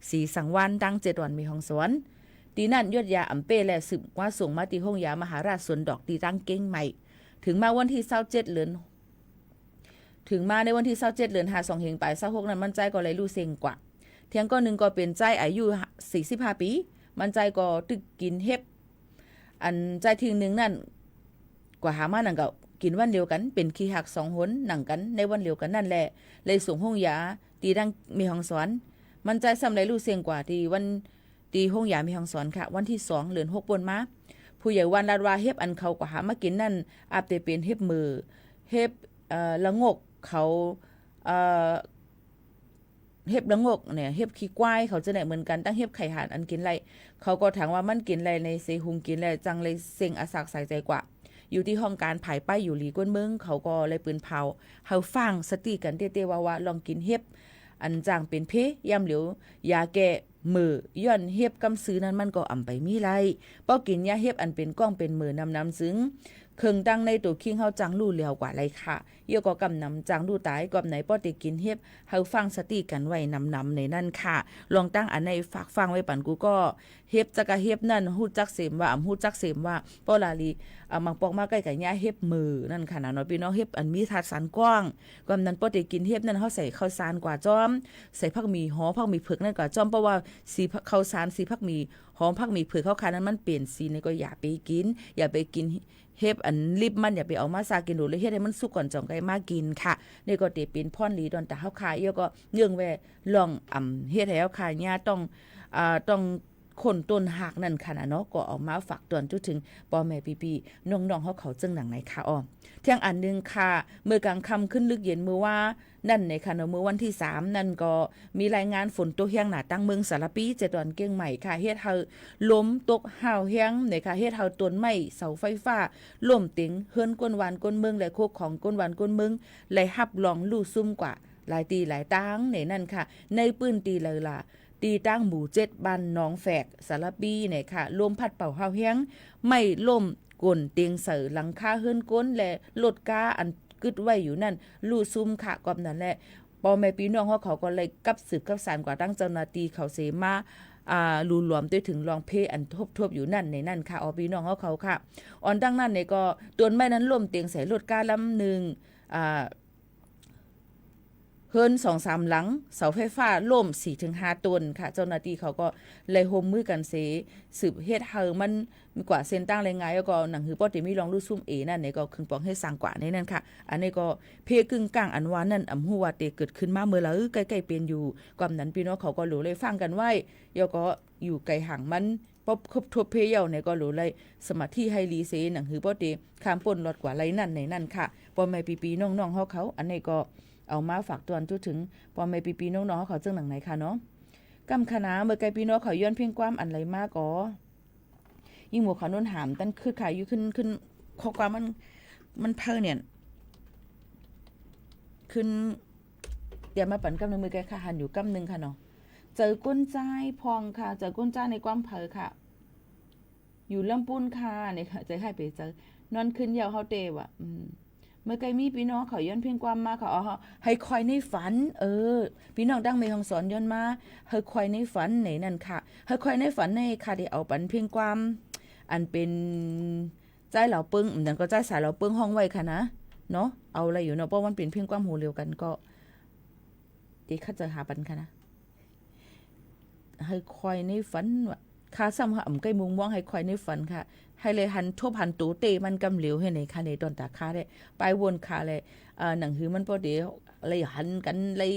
สีสังวานดัง7วันมีห้องสวนตีนั่นยอดยาอำเป้และสืบว่าส่งมาที่ห้องยามหาราชสวนดอกตีตั้งเก้งใหม่ถึงมาวันที่27เดือนถึงมาในวันที่27เดือน52เฮงไป26นั้นมันใจก็เลยรู้เซ็งกว่าเที่ยงก็นึงก็เป็นใจอายุ45ปีมันใจก็ตึกกินเฮ็บอันใจทิ้งนึงนั่นกว่าหามานั่นก็กินวันเดียวกันเป็นขี้หัก2หนหนังกันในวันเดียวกันนั่นแหละเลยส่งห้องยาตีดังมีห้องสวนมันใจซ้ำไรรู้เสียงกว่าที่วันตีห้องยามีห้องสอนค่ะวันที่2เดือน6บนมาผู้ใหญ่วันลาดว่าเฮ็บอันเขากว่าหามากินนั่นอาบแต่เป็นเฮ็บมือเฮ็บละงกเขาเฮ็บละงกเนี่ยเฮ็บขี้ควายเขาจะได้เหมือนกันตั้งเฮ็บไข่ห่านอันกินไรเขาก็ถามว่ามันกินไรในเซหุงกินไรจังเลยเสียงอาศักใส่ใจกว่าอยู่ที่ห้องการผายป้ายอยู่หลีก้นเมืองเขาก็เลยปืนเผาเฮาฟังสติกันเต้ๆว่าลองกินเฮ็บอันจางเป็นเพย่ำเหลียวยาแก้มือย่อนเฮ็บกำซื้อนั้นมันก็อ่ำไปมีไรป้อกินยาเฮ็บอันเป็นก้องเป็นมือนำซึ้ง เคิงดังในตัวคิงเฮาจังลู่เหลียวกว่าไรค่ะเยี่ยก็กำนำจังลู่ตายกอบไหนป้อติกินเฮ็บเฮาฟังสติกันไว้นำในนั่นค่ะลองตั้งอันในฝากฟังไว้ปันกูก็เฮ็บจักะเฮ็บนั่นฮู้จักเสมว่าฮู้จักเสมว่าป้อลาลีมังปอกมาใกล้กับย่าเฮ็บมือนั่นค่ะนะเนาะพี่น้องเฮ็บอันมีทัดสันกว้างกอบนั้นป้อติกินเฮ็บนั่นเฮาใส่ข้าวสารกว่าจอมใส่ผักหมี่หอผักหมี่เผือกนั่นกว่าจอมเพราะว่าสีข้าวสารสีผักหมี่หอมผักหมี่เผือกข้าวคันนั้นมันเปลี่ยนสีนี่ก็อย่าไปกินอย่าไปกินเฮ็บอันลิบมันอย่าไปเอามาซากินดูเลยเฮ็ดให้มันสุกก่อนจ่องไกมากินค่ะนี่ก็เตเป็นพ่อนหลีดอนแต่เฮาขายเยอะก็เนื่องแวลองเฮ็ดให้เฮาขายญาต้องคนต้นหักนั่นค่ะนะเนาะก็เอามาฝากตอนจุดถึงพ่อแม่พี่ๆน้องๆเขาจึงหนังไหนค่ะอ้อเที่ยงอันนึงค่ะเมื่อกลางค่ำขึ้นลึกเย็นมื้อว่านั่นในค่ะเนาะมื้อวันที่3นั่นก็มีรายงานฝนตกแห้งหนาตั้งเมืองสารปีเจดอนเกียงใหม่ค่ะเฮ็ดเฮาล้มตกห่าวแห้งในค่ะเฮ็ดเฮาต้นไม้เสาไฟฟ้าล่มติงเฮือนก้นหวานก้นเมืองและโคกของก้นหวานก้นเมืองไหลหับลองลู่ซุ่มกว่าหลายตีหลายตังในนั่นค่ะในปื้นตีเลยล่ะตีตั้งหมู่7บ้านหนองแฝกสารปีเนี่ยค่ะลมพัดเป่าห่าวแห้งไม่ล่มก้นเตียงเสอหลังคาเฮือนก้นและลดกาอันกึดไว้อยู่นั่นลู่ซุ่มค่ะกอบนั่นแหละพ่อแม่พี่น้องเขาก็เลยกับสืบกับสารกว่าตั้งเจ้าหน้าที่เขาเสมารูรวมด้วยถึงรองเพอันทบอยู่นั่นในนั่นค่ะอ๋อพี่น้องเขาค่ะอ่อนดังนั้นเนี่ยก็ต้นไม้นั้นล่มเตียงใส่รถกาลำหนึ่งเฮิรน 2-3 หลังเสาไฟฟ้าล่ม 4-5 ต้นค่ะเจ้าหน้าที่เขาก็เลยโฮมมือกันเสสืบเฮ็ดเฮามันมีกว่าเส้นตั้งแรงงานแล้วก็หนังหือป้อติมีลองรู้ซุ่มนั่นนี่ก็คึงปองให้สร้างกว่าในนั่นค่ะอันนี้ก็เพกึ่งกลางอันว่านั่นฮู้ว่าเตเกิดขึ้นมาเมื่อละใกล้ๆเป็นอยู่ความนั้นพี่น้องเขาก็รู้เลยฟังกันไว้แล้วก็อยู่ไกลห่างมันป๊อบครบทบเพเยาเนี่ยก็รู้เลยสมาธิให้ลีเสหนังหือป้อติข้ามป่นลดกว่าไรนั่นในนั่นค่ะพ่อแม่ปีๆน้องๆเขาอันนี้ก็เอามาฝากตอนจุดถึงพ่อแม่ปีๆน้องๆเขาจึงหนังไหนค่ะเนาะกำคณะเมื่อไกลพี่น้องเขาย้อนเพียงความอันไรมากก็ยิ่งหมวกเขาโน้นหามตั้นคือขายอยู่ขึ้นข้อความมันเพอเนี่ยขึ้นเดี๋ยวมาปั่นกำหนึ่งมือไกลค่ะหันอยู่กำหนึ่งค่ะเนาะเจอก้นใจพองค่ะเจอก้นใจในความเพอค่ะอยู่ลำปุ้นค่ะเนี่ยค่ะใจให้ไปเจอนอนขึ้นยาวเขาเตว่ะเมื่อไกลมีพี่น้องเขาย้อนเพียงความมาเขาให้คอยในฝันพี่น้องดังเมฆสอนย้อนมาให้คอยในฝันไหนนั่นค่ะให้คอยในฝันในค่ะได้เอาปันเพียงความอันเป็นใจเหล่าปึ้งนั่นก็ใจสายเหล่าปึ้งห้องไว้ค่ะนะเนาะเอาอะไรอยู่เนาะเพราะมันเป็นเพียงความหูเร็วกันก็ดีข้าจะหาปันค่ะนะให้คอยในฝันว่าค่าซ้ำค่ะใกล้มุงมองให้คอยในฝันค่ะให้เลยหันทบหันตูเตมันกำเหลวให้ในค่ะในตอนตาค่าได้ไปวนค่ะเลยหนังหือมันพอเดี๋ยวเลยหันกันเลย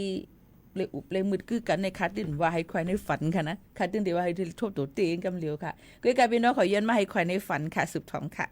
อุบเลยมืดคือกันในคัดดินว่าให้ควายในฝันค่ะนะคัดดินเดี๋ยวว่าให้ทบตูเตกำเหลวค่ะก็กลายเป็นน้องขอเย็นมาให้ควายในฝันค่ะสืบทองค่ะ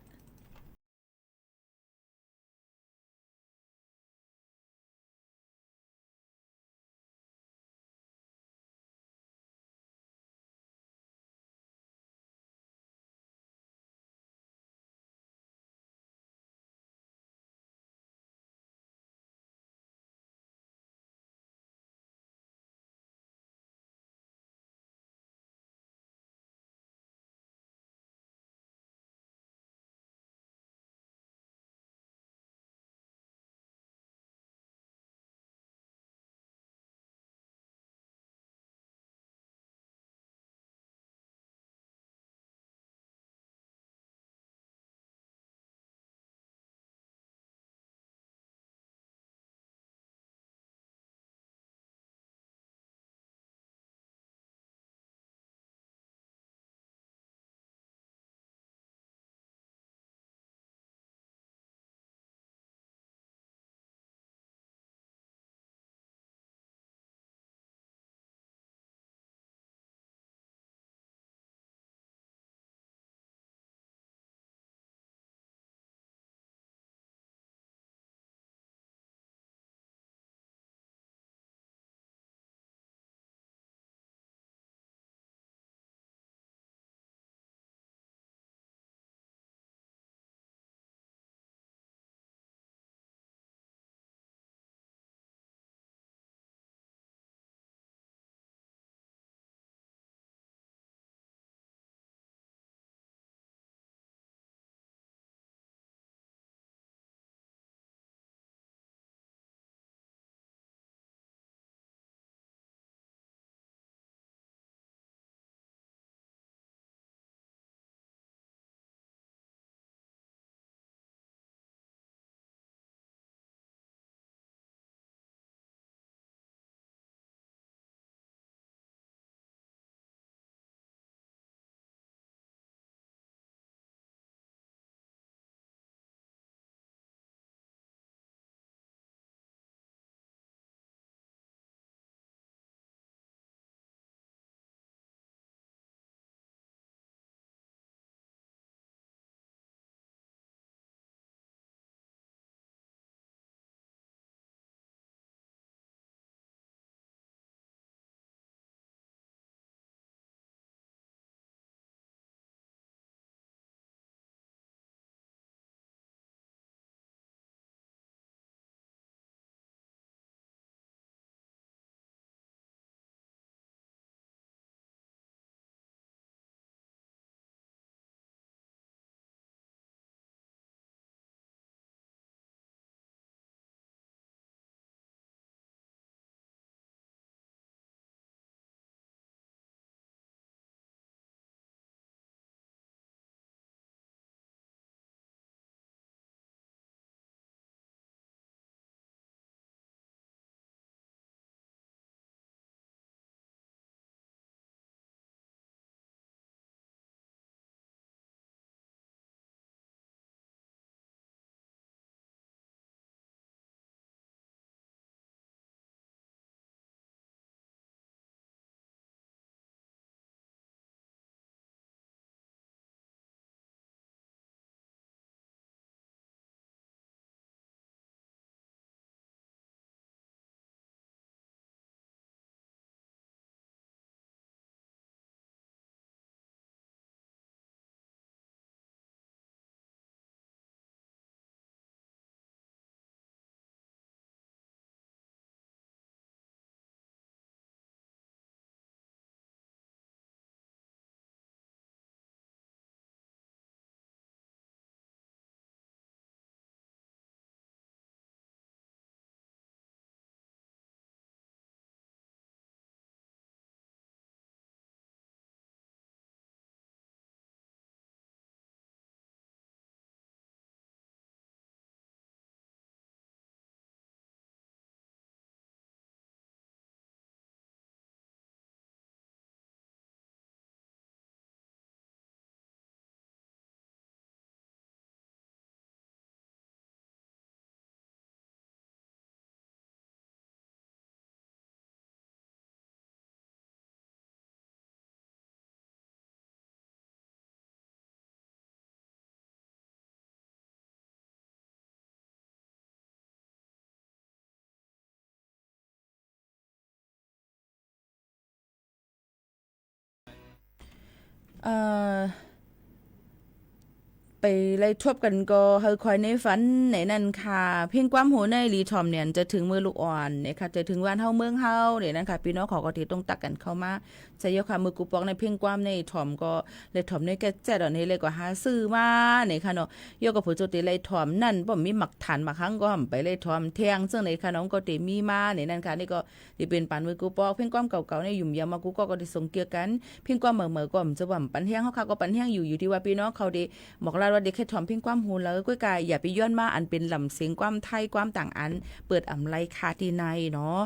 ไปไล่ทบกันก็เฮาคอยในฝันในนั่นค่ะเพียงความหูในรีทอมเนี่ยจะถึงมือลูกอ่อนเนี่ยค่ะจะถึงวันเฮาเมืองเฮาเนี่ยนั่นค่ะพี่น้องเขาก็ที่ต้องตักกันเข้ามาใช้ยกค่ะมือกูปองในเพียงความในทอมก็เลยทอมในแก่แจ้ดอนนี้เลยก็หาซื้อมาเนี่ยค่ะเนาะยกกับผู้จุติเลยทอมนั่นบ่มีหมักฐานมาครั้งก็ไปเลยทอมแทงซึ่งในค่ะน้องก็ติมีมาเนี่ยนั่นค่ะนี่ก็สิเป็นปานมือกูปองเพียงความเก่าๆในยุ่มยามมากูก็ได้ส่งเกี่ยวกันเพียงความเหม่อๆก็จะว่าปันแห้งเฮาค่ะก็ปันแห้งอยู่ที่ว่าพี่น้องเขาได้บอกลาว่าเด็กแค่ทอมเพียงความหูแล้วก็กายอย่าไปย้อนมาอันเป็นลำเสียงความไทยความต่างอันเปิดอำไลคาที่ในเนาะ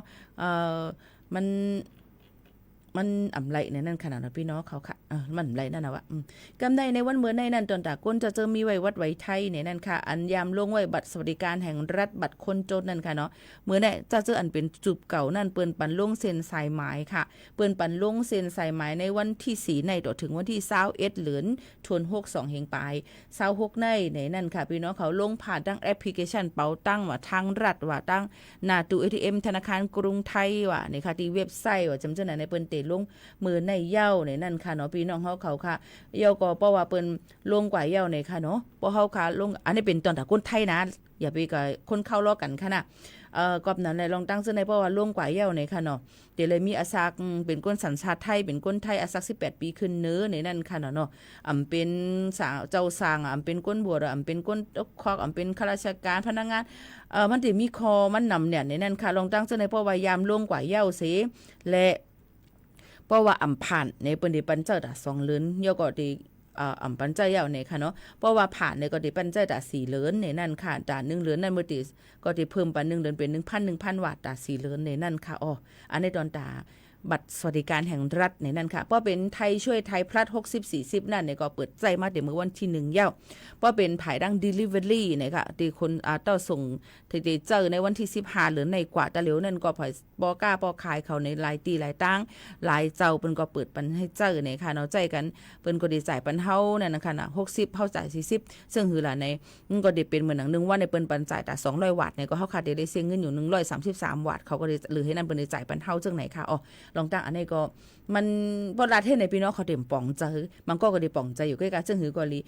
มันอำไลในนั่นขนาดนั้นพี่น้องเขาค่ะมันอำไลนั่นนะวะกำในวันเมื่อในนั่นตอนตาก้นจะเจอมีไว้วัดไว้ไทยในนั่นค่ะอันยามลงไว้บัตรสวัสดิการแห่งรัฐบัตรคนจนนั่นค่ะเนาะเมื่อเนี่ยจะเจออันเป็นจุบเก่านั่นเปิ้นปันลงเซ็นสายหมายค่ะเปิ้นปันลงเซ็นสายหมายในวันที่4ในต่อถึงวันที่21เหลือนทวน62เฮงปลาย26ในนั่นค่ะพี่น้องเขาลงผ่านตั้งแอปพลิเคชันเป๋าตั้งว่าทางรัฐว่าตั้งหน้าตู้ ATM ธนาคารกรุงไทยว่านี่ค่ะที่เว็บไซต์ว่าจำเจ้าไหนในเปิ้นเตลงมือในเย้าในนั่นค่ะเนาะพี่น้องเขาค่ะเย้าก็เพราะว่าเปิ้นลงกว่าเย้าในค่ะเนาะเพราะเฮาค่ะลงอันนี้เป็นตอนตะคนไทยนะอย่าไปกับคนเข้าล้อกันค่ะนะกอบนั้นเลยลองตั้งซื่อในเพราะว่าลงกว่าเย้าในค่ะเนาะเดี๋ยวเลยมีอาซักเป็นคนสัญชาติไทยเป็นคนไทยอาซัก18ปีขึ้นเนื้อในนั่นค่ะเนาะเป็นสาวเจ้าสร้างเป็นคนบวชเป็นคนคอกเป็นข้าราชการพนักงานมันสิมีคอมันนำเนี่ยในนั่นค่ะลองตั้งซื่อในเพราะว่ายามลงกว่าเย้าเสและเพราะว่าผ่านในเปิ้นได้ปันเจ้าตา2เลือนเยาก็ได้ปันเจ้าเยาในค่ะเนาะเพราะว่าผ่านในก็ได้ปันเจ้าตา4เลือนในนั่นค่ะตา1เลือนนั่นมื้อติก็ได้เพิ่มปัน1เดือนเป็น 1,000 บาทตา4เลือนในนั่นค่ะอันในตอนตาบัตรสวัสดิการแห่งรัฐในนั่นค่ะเพราะเป็นไทยช่วยไทยพลัด60-40นั่นเนี่ยก็เปิดใจมาแต่เมื่อวันที่1เย้าเพราะเป็นผายดัง delivery เนี่ยค่ะที่คนเต้าส่งที่เจอในวันที่15หรือในกว่าตะเหลียวนั่นก็ผายบ่กล้าบ่ขายเขาในหลายตีหลายตั้งหลายเจ้าเปิ้นก็เปิดปันให้เจอเนี่ยค่ะเนาะใจกันเปิ้นก็ได้จ่ายปันเฮานั่นนะคะน่ะ60เฮาจ่าย40ซึ่งคือล่ะในมันก็ได้เป็นเหมือนหนังนึงว่าในเปิ้นปันจ่ายแต่200 วัตต์เนี่ยก็เฮาขาดได้เสียเงินอยู่133 วัตต์เขาก็ได้หรือให้นั่นเปิ้นได้จ่ายปันเฮาจังไหนค่ะลองตั้งอันนี้ก็มันพอประเทศในพี่น้องเขาเต็มป่องใจมันก็ได้ป่องใจอยู่ใกล้ๆซึ่งหือก็ลี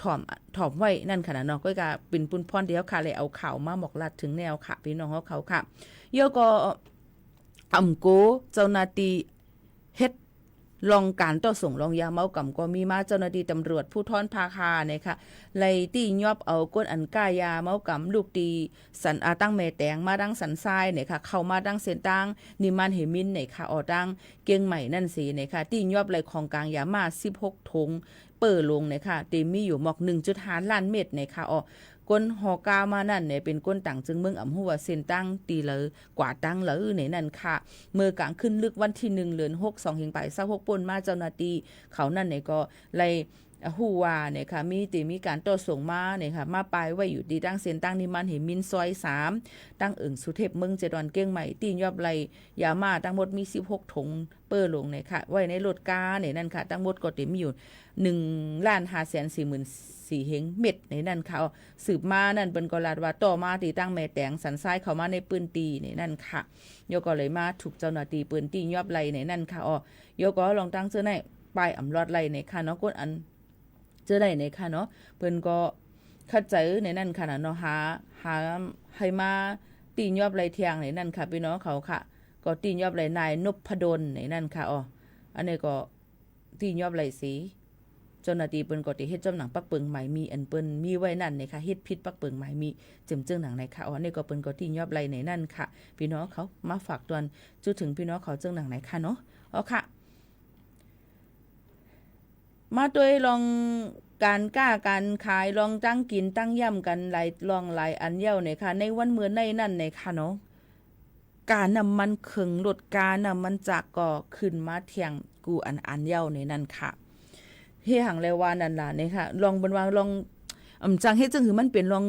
ถ่อมไว้นั่นขนาดเนาะก็กะเป็นปุ่นพรเดียวค่ะเลยเอาข่าวมาบอกลัดถึงแนวค่ะพี่น้องเขาค่ะเยอะก็โกเจ้าหน้าที่เฮ็ดลองการต่อส่งลองยาเมากำก็มีมาเจ้าหน้าที่ตำรวจผู้ทอนภาคาเนี่ยค่ะไล่ตียอบเอาก้นอันก้ายาเมากำลูกตีสันตั้งแม่แตงมาดังสันทรายเนี่ยค่ะเข้ามาดังเส้นตั้งนิมานเหมินเนี่ยค่ะดังเกียงใหม่นั่นสิเนี่ยค่ะตียอบไหลของกลางยามา16ถุงเปิดลงเนี่ยค่ะเต็มมีอยู่หมอก 1.5 ล้านเม็ดเนี่ยค่ะก้นหอกามานั่นเนี่ยเป็นก้นต่างจึงเมืองอำหัวเส้นตั้งตีเลยกว่าตั้งเลยในนั่นค่ะเมื่อกลางขึ้นลึกวันที่1เดือน6 2เฮงไป26ป่นมาเจ้าหน้าที่เขานั่นเนี่ยก็เลยฮู้ว่าเนี่ยค่ะมีการต่อส่งมาเนี่ยค่ะมาปลายไว้อยู่ดีตั้งเส้นตั้งนิมันเหมินซอย3ตั้งสุเทพเมืองเจดอนเก้งใหม่ตียอบไหลยามาทั้งหมดมี16ถุงเปิดลงเนี่ยค่ะไว้ในรถกาเนี่ยนั่นค่ะทั้งหมดก็เต็มอยู่1,544,000เฮงเม็ดในนั่นค่ะสืบมานั่นเป็นกลาดว่าต่อมาตีตั้งแม่แตงสันทรายเข้ามาในปืนตีในนั่นค่ะโยก็เลยมาถูกเจ้าหน้าที่ปืนตียอบไหลในนั่นค่ะโยก็ลองตั้งเสื้อในปลายอำรอดไหลในค่ะเนาะก้นอันเจอได้ในค่ะเนาะเพิ่นก็คัดใจในนั่นค่ะเนาะหาให้มาตียอบไหลเทียงในนั่นค่ะพี่น้องเขาค่ะก็ตียอบไหลนายนพดลในนั่นค่ะอันนี้ก็ตียอบไหลสีเจ้าหน้าที่เปิ้นก็ได้เฮ็ดจำหนังปักเปิงหมายมีอันเปิ้นมีไว้นั่นนะคะเฮ็ดผิดปักเปิงหมายมีจึงหนังในค่ะนี่ก็เปิ้นก็ตียอบไหลในนั่นค่ะพี่น้องเขามาฝากตอนจุดถึงพี่น้องเขาจึงหนังไหนค่ะเนาะค่ะมาโดยลองการกล้าการขายลองตั้งกินตั้งย่ำกันหลายอันเย้าเนี่ยค่ะในวันเมื่อในนั่นเนี่ยค่ะเนาะการนำมันขึงรถการนำมันจากก็ขึ้นมาเที่ยงกูอันเย้าในนั่นค่ะเฮียหังเลยว่านั่นล่ะเนี่ยค่ะลองบนวางลองจังเฮ็ดจังคือมันเป็นลอง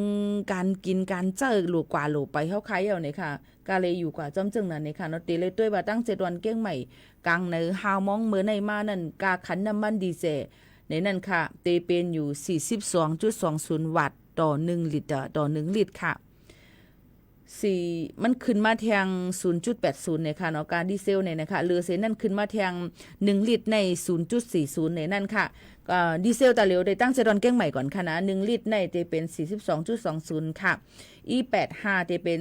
การกินการเจอหลูกว่าหลูไปเฮาขายเย้าเนี่ยค่ะกาเลยอยู่กว่าจำจึงนั่นเนี่ยค่ะเนาะตีเลยด้วยว่าตั้ง7วันเก้งใหม่กลางในฮาวมองเมื่อในมานั่นกาขันน้ำมันดีเซลในนั่นค่ะเตเป็นอยู่ 42.20 วัตต์ต่อ1ลิตรค่ะ มันขึ้นมาแทง 0.80 เนี่ยค่ะเนาะการดีเซลเนี่ยนะคะเรือเซนนั่นขึ้นมาแทง1ลิตรใน 0.40 เนี่ยนั่นค่ะดีเซลตะเหลวได้ตั้งเจดอนเก้งใหม่ก่อนค่ะนะ1ลิตรในจะเป็น 42.20 ค่ะ E85 จะเป็น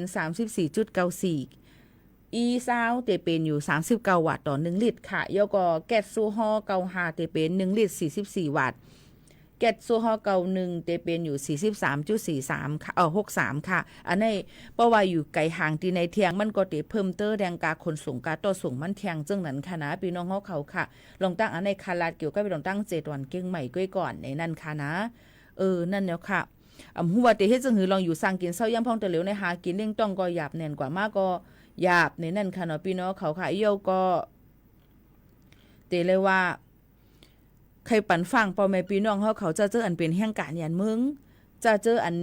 34.94 E20 จะเป็นอยู่39วัตต์ต่อ1ลิตรค่ะแล้วก็แก๊สโซฮอล์95จะเป็น1ลิตร44วัตต์แก๊สโซฮอล์91จะเป็นอยู่ 43.43 ค่ะ63 ค่ะอันนี้เพราะว่าอยู่ไกลห่างที่ในเทียงมันก็จะเพิ่มเตอร์แดงกาขนส่งกาต่อส่งมันเทียงจังนั้นค่ะนะพี่น้องเขาค่ะลองตั้งอันในคาลาดเกี่ยวกับลองตั้ง7วันเก้งใหม่ก้อยก่อนในนั่นค่ะนะนั่นแล้วค่ะหัวแต่เฮ็ดจังหือลองอยู่สร้างกินเช้ายามพ้องตะเหลวในหากินเร่งต้องก็หยาบแน่นกว่ามากก็หยาบในนั่นค่ะเนาะพี่น้องเขาค่ะเอี่ยวก็เตเลยว่าใครปั่นฟังพ่อแม่พี่น้องเขาจะเจออันเป็นแห่งการยันมึงจะเจออัน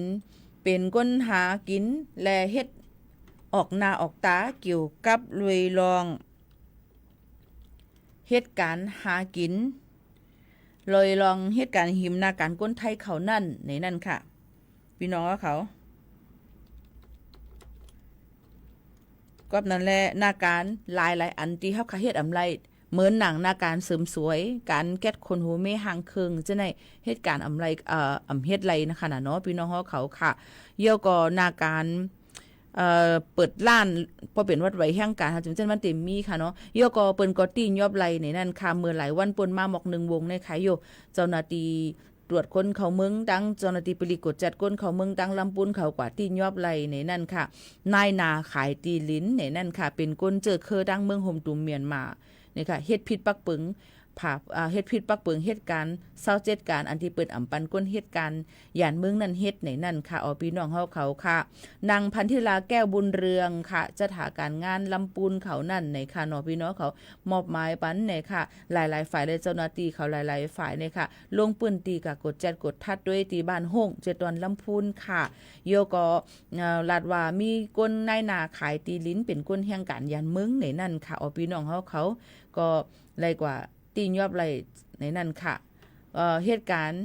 เป็นก้นหากินและเฮ็ดออกหน้าออกตาเกี่ยวกับรวยรองเฮ็ดการหากินลอยลองเฮ็ดการหิมหน้าการก้นไทยเขานั่นในนั่นค่ะพี่น้องเขาก็นั่นแหละหน้าการหลายอันที่เฮาเฮ็ดอำไรเหมือนหนังหน้าการเสริมสวยการแก้คนหูไม่ห่างเคิงจะในเหตุการณ์อำไรเฮ็ดไรนะคะเนาะพี่น้องเขาค่ะเยี่ยวก็หน้าการเปิดร้านพอเป็นวัดไว้แห่งการจึงจังมันเต็มมีค่ะเนาะเยี่ยวก็เปิ้นก็ตีนยอบไรในนั่นค่ะเมื่อหลายวันปนมาหมอก1วงในขายอยู่เจ้าหน้าที่ตรวจคนเขาเมืองดังเจ้าหน้าที่ปริกดจัดคนเขาเมืองดังลำปูนเขากว่าตีนยอบไรในนั่นค่ะนายนาขายตีลิ้นในนั่นค่ะเป็นก้นเจอเคอดังเมืองโฮมตุมเมียนมานี่ค่ะเฮ็ดผิดปักปึงเฮ็ดผิดปักปึงเหตุการณ์27การอันที่เปิดอ่ำปันก้นเหตุการณ์ย่านเมืองนั้นเฮ็ดในนั่นค่ะพี่น้องเขาค่ะนางพันธิลาแก้วบุญเรืองค่ะจะถาการงานลำปูนเขานั่นในค่ะเนาะพี่น้องเขามอบหมายปันในค่ะหลายๆฝ่ายเลยเจ้าหน้าที่เขาหลายๆฝ่ายในค่ะลงปืนตีกับกดจัดกดทัดด้วยตีบ้านห้ง7วันลำพูนค่ะโยก็ลาดว่ามีก้นนายนาขายตีลิ้นเป็นก้นแห่งการย่านเมืองในนั่นค่ะพี่น้องเขาก็เลยกว่าตีนยอบไรในนั่นค่ะเหตุการณ์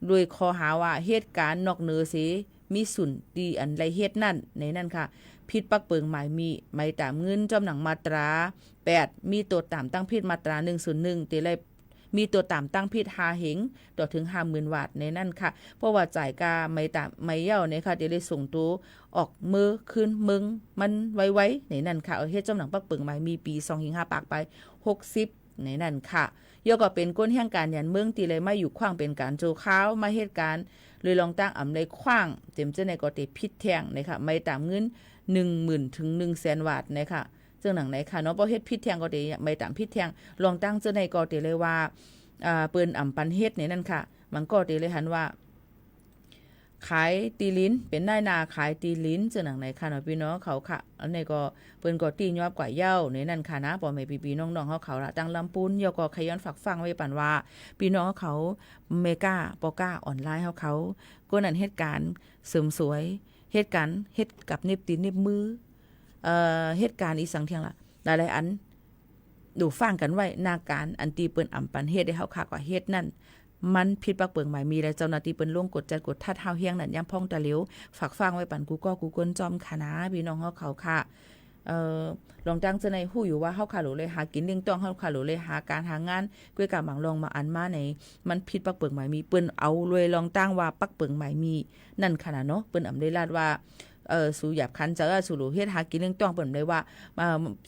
โดยคอหาว่าเหตุการณ์นอกเหนือสิมีสุนตีอันไรเหตุนั่นในนั่นค่ะผิดปักเปิงหมายมีไม่ตามเงินจำหนังมาตรา8มีตัวตามตั้งผิดมาตรา101ตีไรมีตัวตามตั้งผิด5เหงต่อถึง 50,000 บาทในนั่นค่ะเพราะว่าจ่ายกาไม่ตามไม่เย่าเนี่ยค่ะตีไรส่งตัวออกมือขึ้นมึงมันไว้ในนั่นค่ะเฮ็ดจำหนังปักเปิงหมายมีปี2-5ปากไป60ในนั่นค่ะยกก็เป็นก้นแห่งการยันเมืองตีเลยมาอยู่ขว้างเป็นการโจข้าวมาเหตุการณ์เลยลองตั้งอำเลยขว้างเต็มเจ้าในก็เตพิษแทงนะคะไม่ตามเงิน 10,000 ถึง 100,000 บาทนะคะซึ่งหนังไหนค่ะเนาะบ่เฮ็ดพิษแทงก็เตไม่ตามพิษแทงลองตั้งเจ้าในก็เตเลยว่าเปิ้นอำปันเฮ็ดในนั่นค่ะมันก็เตเลยหันว่าขายตีลิ้นเป็นนายนาขายตีลิ้นซึ่งหนังไหนค่ะเนาะพี่น้องเขาค่ะอันนี้ก็เปิ้นก็ตียอบกว่าเย้าในนั่นค่ะนะพ่อแม่พี่ๆน้องๆเขาละตั้งลำปูนยก็ขย้อนฝากฟังไว้ปั่นว่าพี่น้องเขาเมกาปอก้าออนไลน์เขาก็นั่นเหตุการณ์เสริมสวยเหตุการณ์เฮ็ดกับเน็บตีนเน็บมือเหตุการณ์อีสังเทียงล่ะหลายๆอันดูฟังกันไว้นาการอันตีเปิ้นอำปันเฮ็ดให้เฮาค่ะกว่าเฮ็ดนั่นมันผิดปักเปิงหมายมีและเจ้าหน้าที่เปิ้นลงกดจัดกดทัดเฮาเฮียงนั่นย่ำพ่องตะเหลวฝากฟังไว้ปั่นกูก็กูกนจอมค่ะนะพี่น้องเขาค่ะลองตั้งเจในหู้อยู่ว่าเฮาค่ะหรือเลยหากินเลี้ยงต้องเฮาค่ะหรือเลยหาการหางานก้วยกะหมังลองมาอันมาในมันผิดปักเปิงหมายมีเปิ้นเอาเลยลองตั้งว่าปักเปิงหมายมีนั่นขนาดเนาะเปิ้นอำได้ลาดว่าสู่หยับคันจะสู่หลูเฮ็ดหากินเรื่องต้องเปิ้นได้ว่า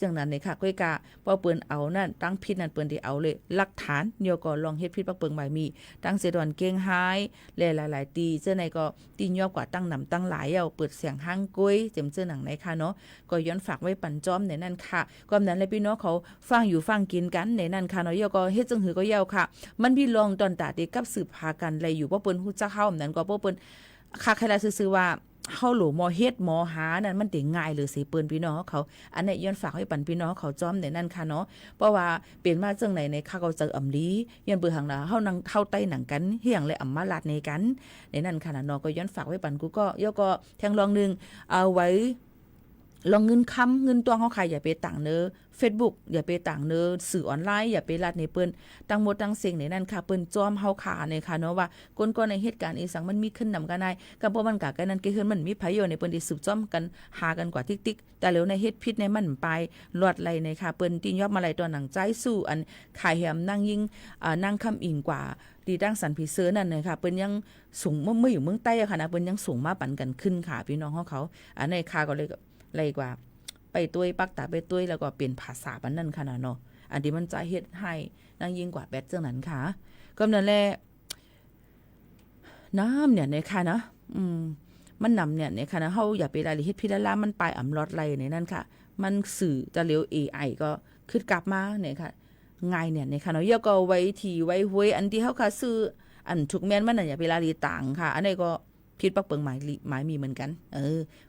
จังนั้นนี่ค่ะก้อยกะพอเปิ้นเอานั่นตั้งผิดนั่นเปิ้นได้เอาเลยหลักฐานเดี๋ยวก็ลองเฮ็ดผิดปักเปิงหมายมีตั้งเสดอนเก่งหายหลายๆตีเจ้าไหนก็ตียอบกว่าตั้งนำตั้งหลายเอาเปิดเสียงห้างก้อยเต็มเจ้าหนังไหนค่ะเนาะก็ย้อนฝากไว้ปั่นจ้อมในนั่นค่ะก็นั้นเลยพี่น้องเขาฟังอยู่ฟังกินกันในนั่นค่ะเนาะเดี๋ยวก็เฮ็ดจังหือก็ยาวค่ะมันพี่ลองตอนตาติกับสืบพากันอะไรอยู่บ่เปิ้นฮู้จักเฮานั้นก็บ่เปิ้นคักให้ละซื่อๆว่าเฮาหลูหมอเฮ็ดหมอหานั่นมันติง่ายหรือสิเปิ้นพี่น้องเขาอันนี้ย้อนฝากให้ปั่นพี่น้องเขาจ้อมในนั่นค่ะเนาะเพราะว่าเป็นมาจังไหนในข้าเขาเจออำลีย้อนเบิ่งหังนะเฮานั่งเข้าใต้หนังกันเฮียงเลยอำมาลาดในกันในนั่นค่ะเนาะก็ย้อนฝากไว้ปั่นกูก็ย่อก็แทงลองนึงเอาไว้ ลองเงินค้ำเงินตัวเฮาค่ะอย่าไปต่างเนอ Facebook อย่าไปต่างเนอสื่อออนไลน์อย่าไปลัดในเปิ้นตั้งหมดตั้งเสียงในนั้นค่ะเปิ้นจอมเฮาค่ะเนี่ยค่ะเนาะว่าก้นในเหตุการณ์อีสังมันมีขึ้นนำกันได้ก็เพราะมันกะกันนั้นก็คือมันมีประโยชน์ในเปิ้นที่สืบจ้อมกันหากันกว่าติ๊กๆแต่แล้วในเฮ็ดผิดในมันไปลอดไหลในค่ะเปิ้นติยอบมาไหลตัวหนังใจสู้อันขายแหมนั่งยิงนั่งคำอิงกว่าดีตั้งสันพิเซอร์นั่นเลยค่ะเปิ้นยังสูงเมื่ออยู่เมืองใต้อะค่ะนะเปิ้นยังสูงมาปั่นกันขึ้นค่ะพี่น้องเขาอันในค่ะก็เลยกว่าไปตุ้ยปักตาไปตุ้ยแล้วก็เปลี่ยนภาษาบันนั่นค่ะเนาะอันที่มันจะเฮ็ดให้นั่งยิ่งกว่าแบตเจ้านั้นค่ะก็นั่นแหละน้ำเนี่ยในค่ะนะมันนำเนี่ยในค่ะนะเฮาอย่าไปรายละเอียดพิละลามันปลายอ่ำลอดไหลในนั่นค่ะมันสื่อจะเร็ว AI ก็ขึ้นกลับมาเนี่ยค่ะง่ายเนี่ยในค่ะเนาะยก็ไว้ทีไว้หวยอันที่เฮาค่ะซื้ออันทุกแม่นมันน่ะอย่าไปรายละเอียดต่างค่ะอันนี้ก็ผิดปักเปิงหมายมีเหมือนกัน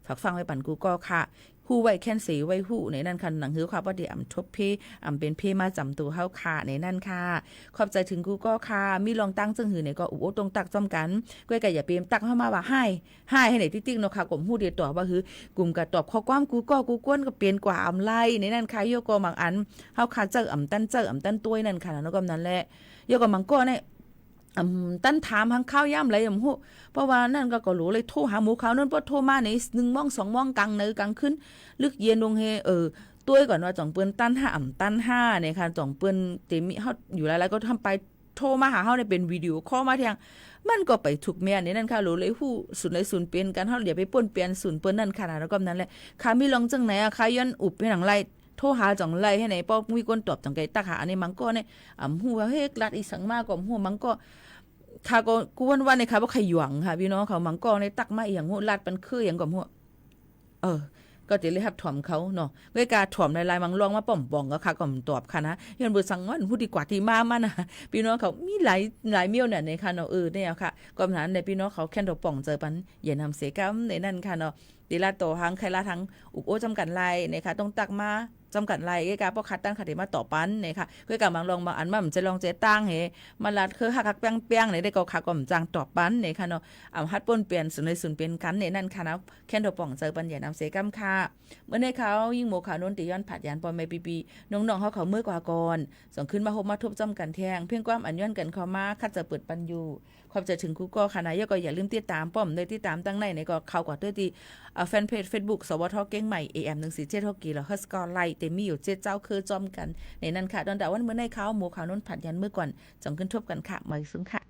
ฝากฟังไว้ปั่นกูก็ค่ะฮู้ไว้แค้นสีไว้ฮู้ในนั่นค่ะหนังหือค่ะบ่ได้ทบเพเป็นเพมาจำตัวเฮาค่ะในนั่นค่ะขอบใจถึงกูก็ค่ะมีลองตั้งจึงหือในก็อุตรงตักจ้อมกันก้อยก็อย่าเปรมตักเข้ามาว่าให้ไหนติ๊กๆเนาะค่ะกลุ่มฮู้เดียวตอบว่าคือกลุ่มก็ตอบข้อความกูก็กูก้นก็เปลี่ยนกว่าอำไล่ในนั่นค่ะโยก็บางอันเฮาค่ะเจอตั้นต้วยนั่นค่ะแล้วก็นั้นแหละโยก็มังก็เนี่ยตั้นถามทางข้าวย่ำไรฮู้เพราะว่านั่นก็รู้เลยโทรหาหมู่เขานั่นบ่โทรมาใน1 โมง 2 โมงกลางคืนลึกเย็นลงเฮต้วยก่อนว่าจ่องเปิ้นตั้น5เนี่ยค่ะจ่องเปิ้นเตมีเฮาอยู่หลายๆก็ทำไปโทรมาหาเฮาได้เป็นวิดีโอคอลมาเที่ยงมันก็ไปถูกแม่นี่นั่นค่ะรู้เลยฮู้ศูนย์เปลี่ยนกันเฮาอย่าไปป่นเปลี่ยนศูนย์เปิ้นนั่นค่ะแล้วก็นั้นแหละค่ะมีลองจังไหนอะค่ะย้อนอุบไปหนังไรโทรหาจ่องไรให้ไหนป้อมีคนตอบจังไกตักหาอันนี้มันก็เนี่ยฮู้ว่าเฮ้ยลัดอีสังมาก็ฮู้มันก็ค่ะก็กวนว่าในค่ะว่าใครหยวงค่ะพี่น้องเขามังกรในตักมาอย่างหัวลาดปันคืออย่างก่อมหัวก็จะเลยครับถ่อมเขาเนาะเวลาถ่อมในลายมังลองมาป่อมบ่องก็ค่ะก็ตอบค่ะนะยันบุสังวันผู้ดีกว่าที่มานะพี่น้องเขามีหลายเมี่ยวเนี่ยในค่ะเนาะเนี่ยค่ะก็นั้นในพี่น้องเขาแค่ดอกป่องเจอปันอย่านำเสียกรรมในนั่นค่ะเนาะดีละโตทั้งใครละทั้งอุกโอจำกัดลายนะคะต้องตักมาจำกัดลายกาป้อคัดตั้งคดีมาต่อปันเนี่ยค่ะก็กำลังลองบางอันมันจะลองเจตั้งมาลัดคือหักเปียงเนี่ยได้ก็ขาก่อมจางต่อปันเนี่ยค่ะเนาะฮัดป่นเปลี่ยนสุนเปลี่ยนกันเนี่ยนั่นค่ะนะแค่ดอกป่องเจอปันอย่านำเสียกรรมค่ะเมื่อในเขายิ่งโมขาโนนติย้อนผัดยานปอมไม่ปีน้องๆเขาเมื่อกว่าก่อนส่งขึ้นมามาทบจำกันแทงเพียงความอันย้อนกันเขามาคัดจะเปิดปันอยู่ความจะถึงกูก็ค่ะนายก็อย่าลืมติดตามป้อมเลยติดตามตั้งในก็เข้ากว่าด้วยที่แฟนเพจ Facebook สวทเก้งใหม่ AM147 กิโลเฮิรตซ์ก็ไล่เต็มมีอยู่7เจ้าคือจอมกันในนั้นค่ะตอนแต่วันเมื่อในเขาหมู่ขาโนนผัดยันเมื่อก่อนจงขึ้นทบกันค่ะมาซึ้งค่ะ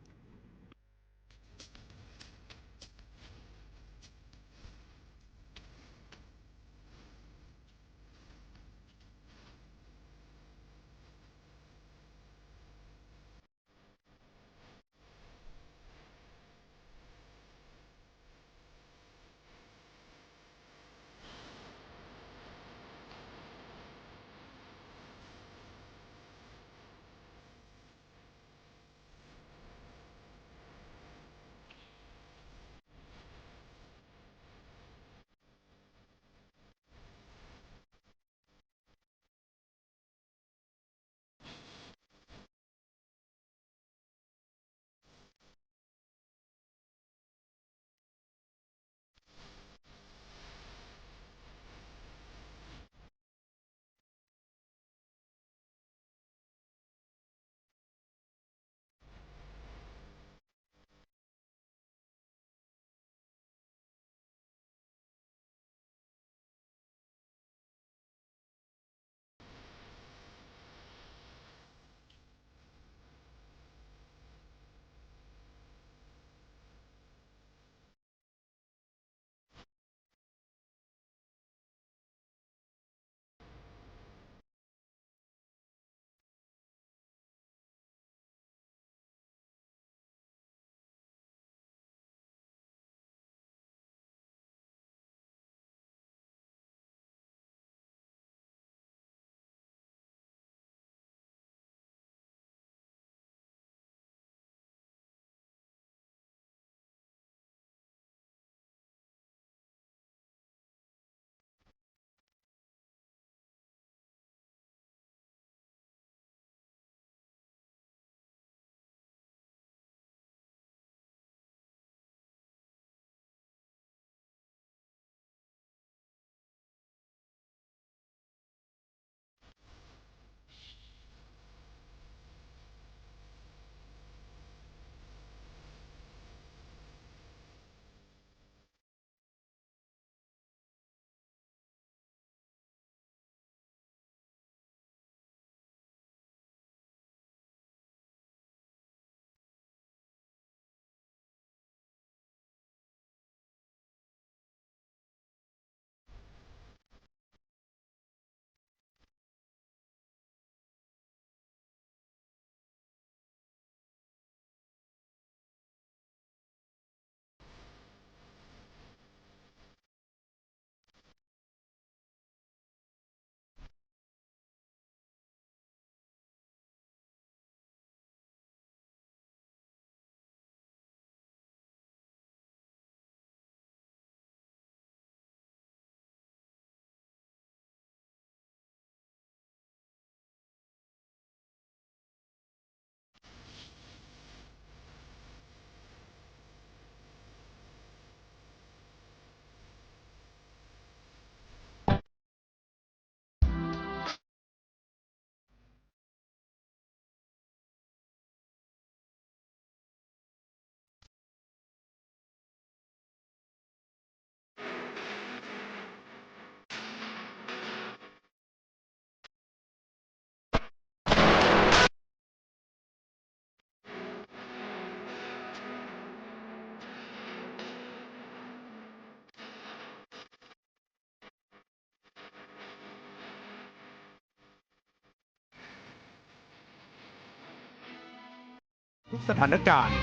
ทุกสถานการณ์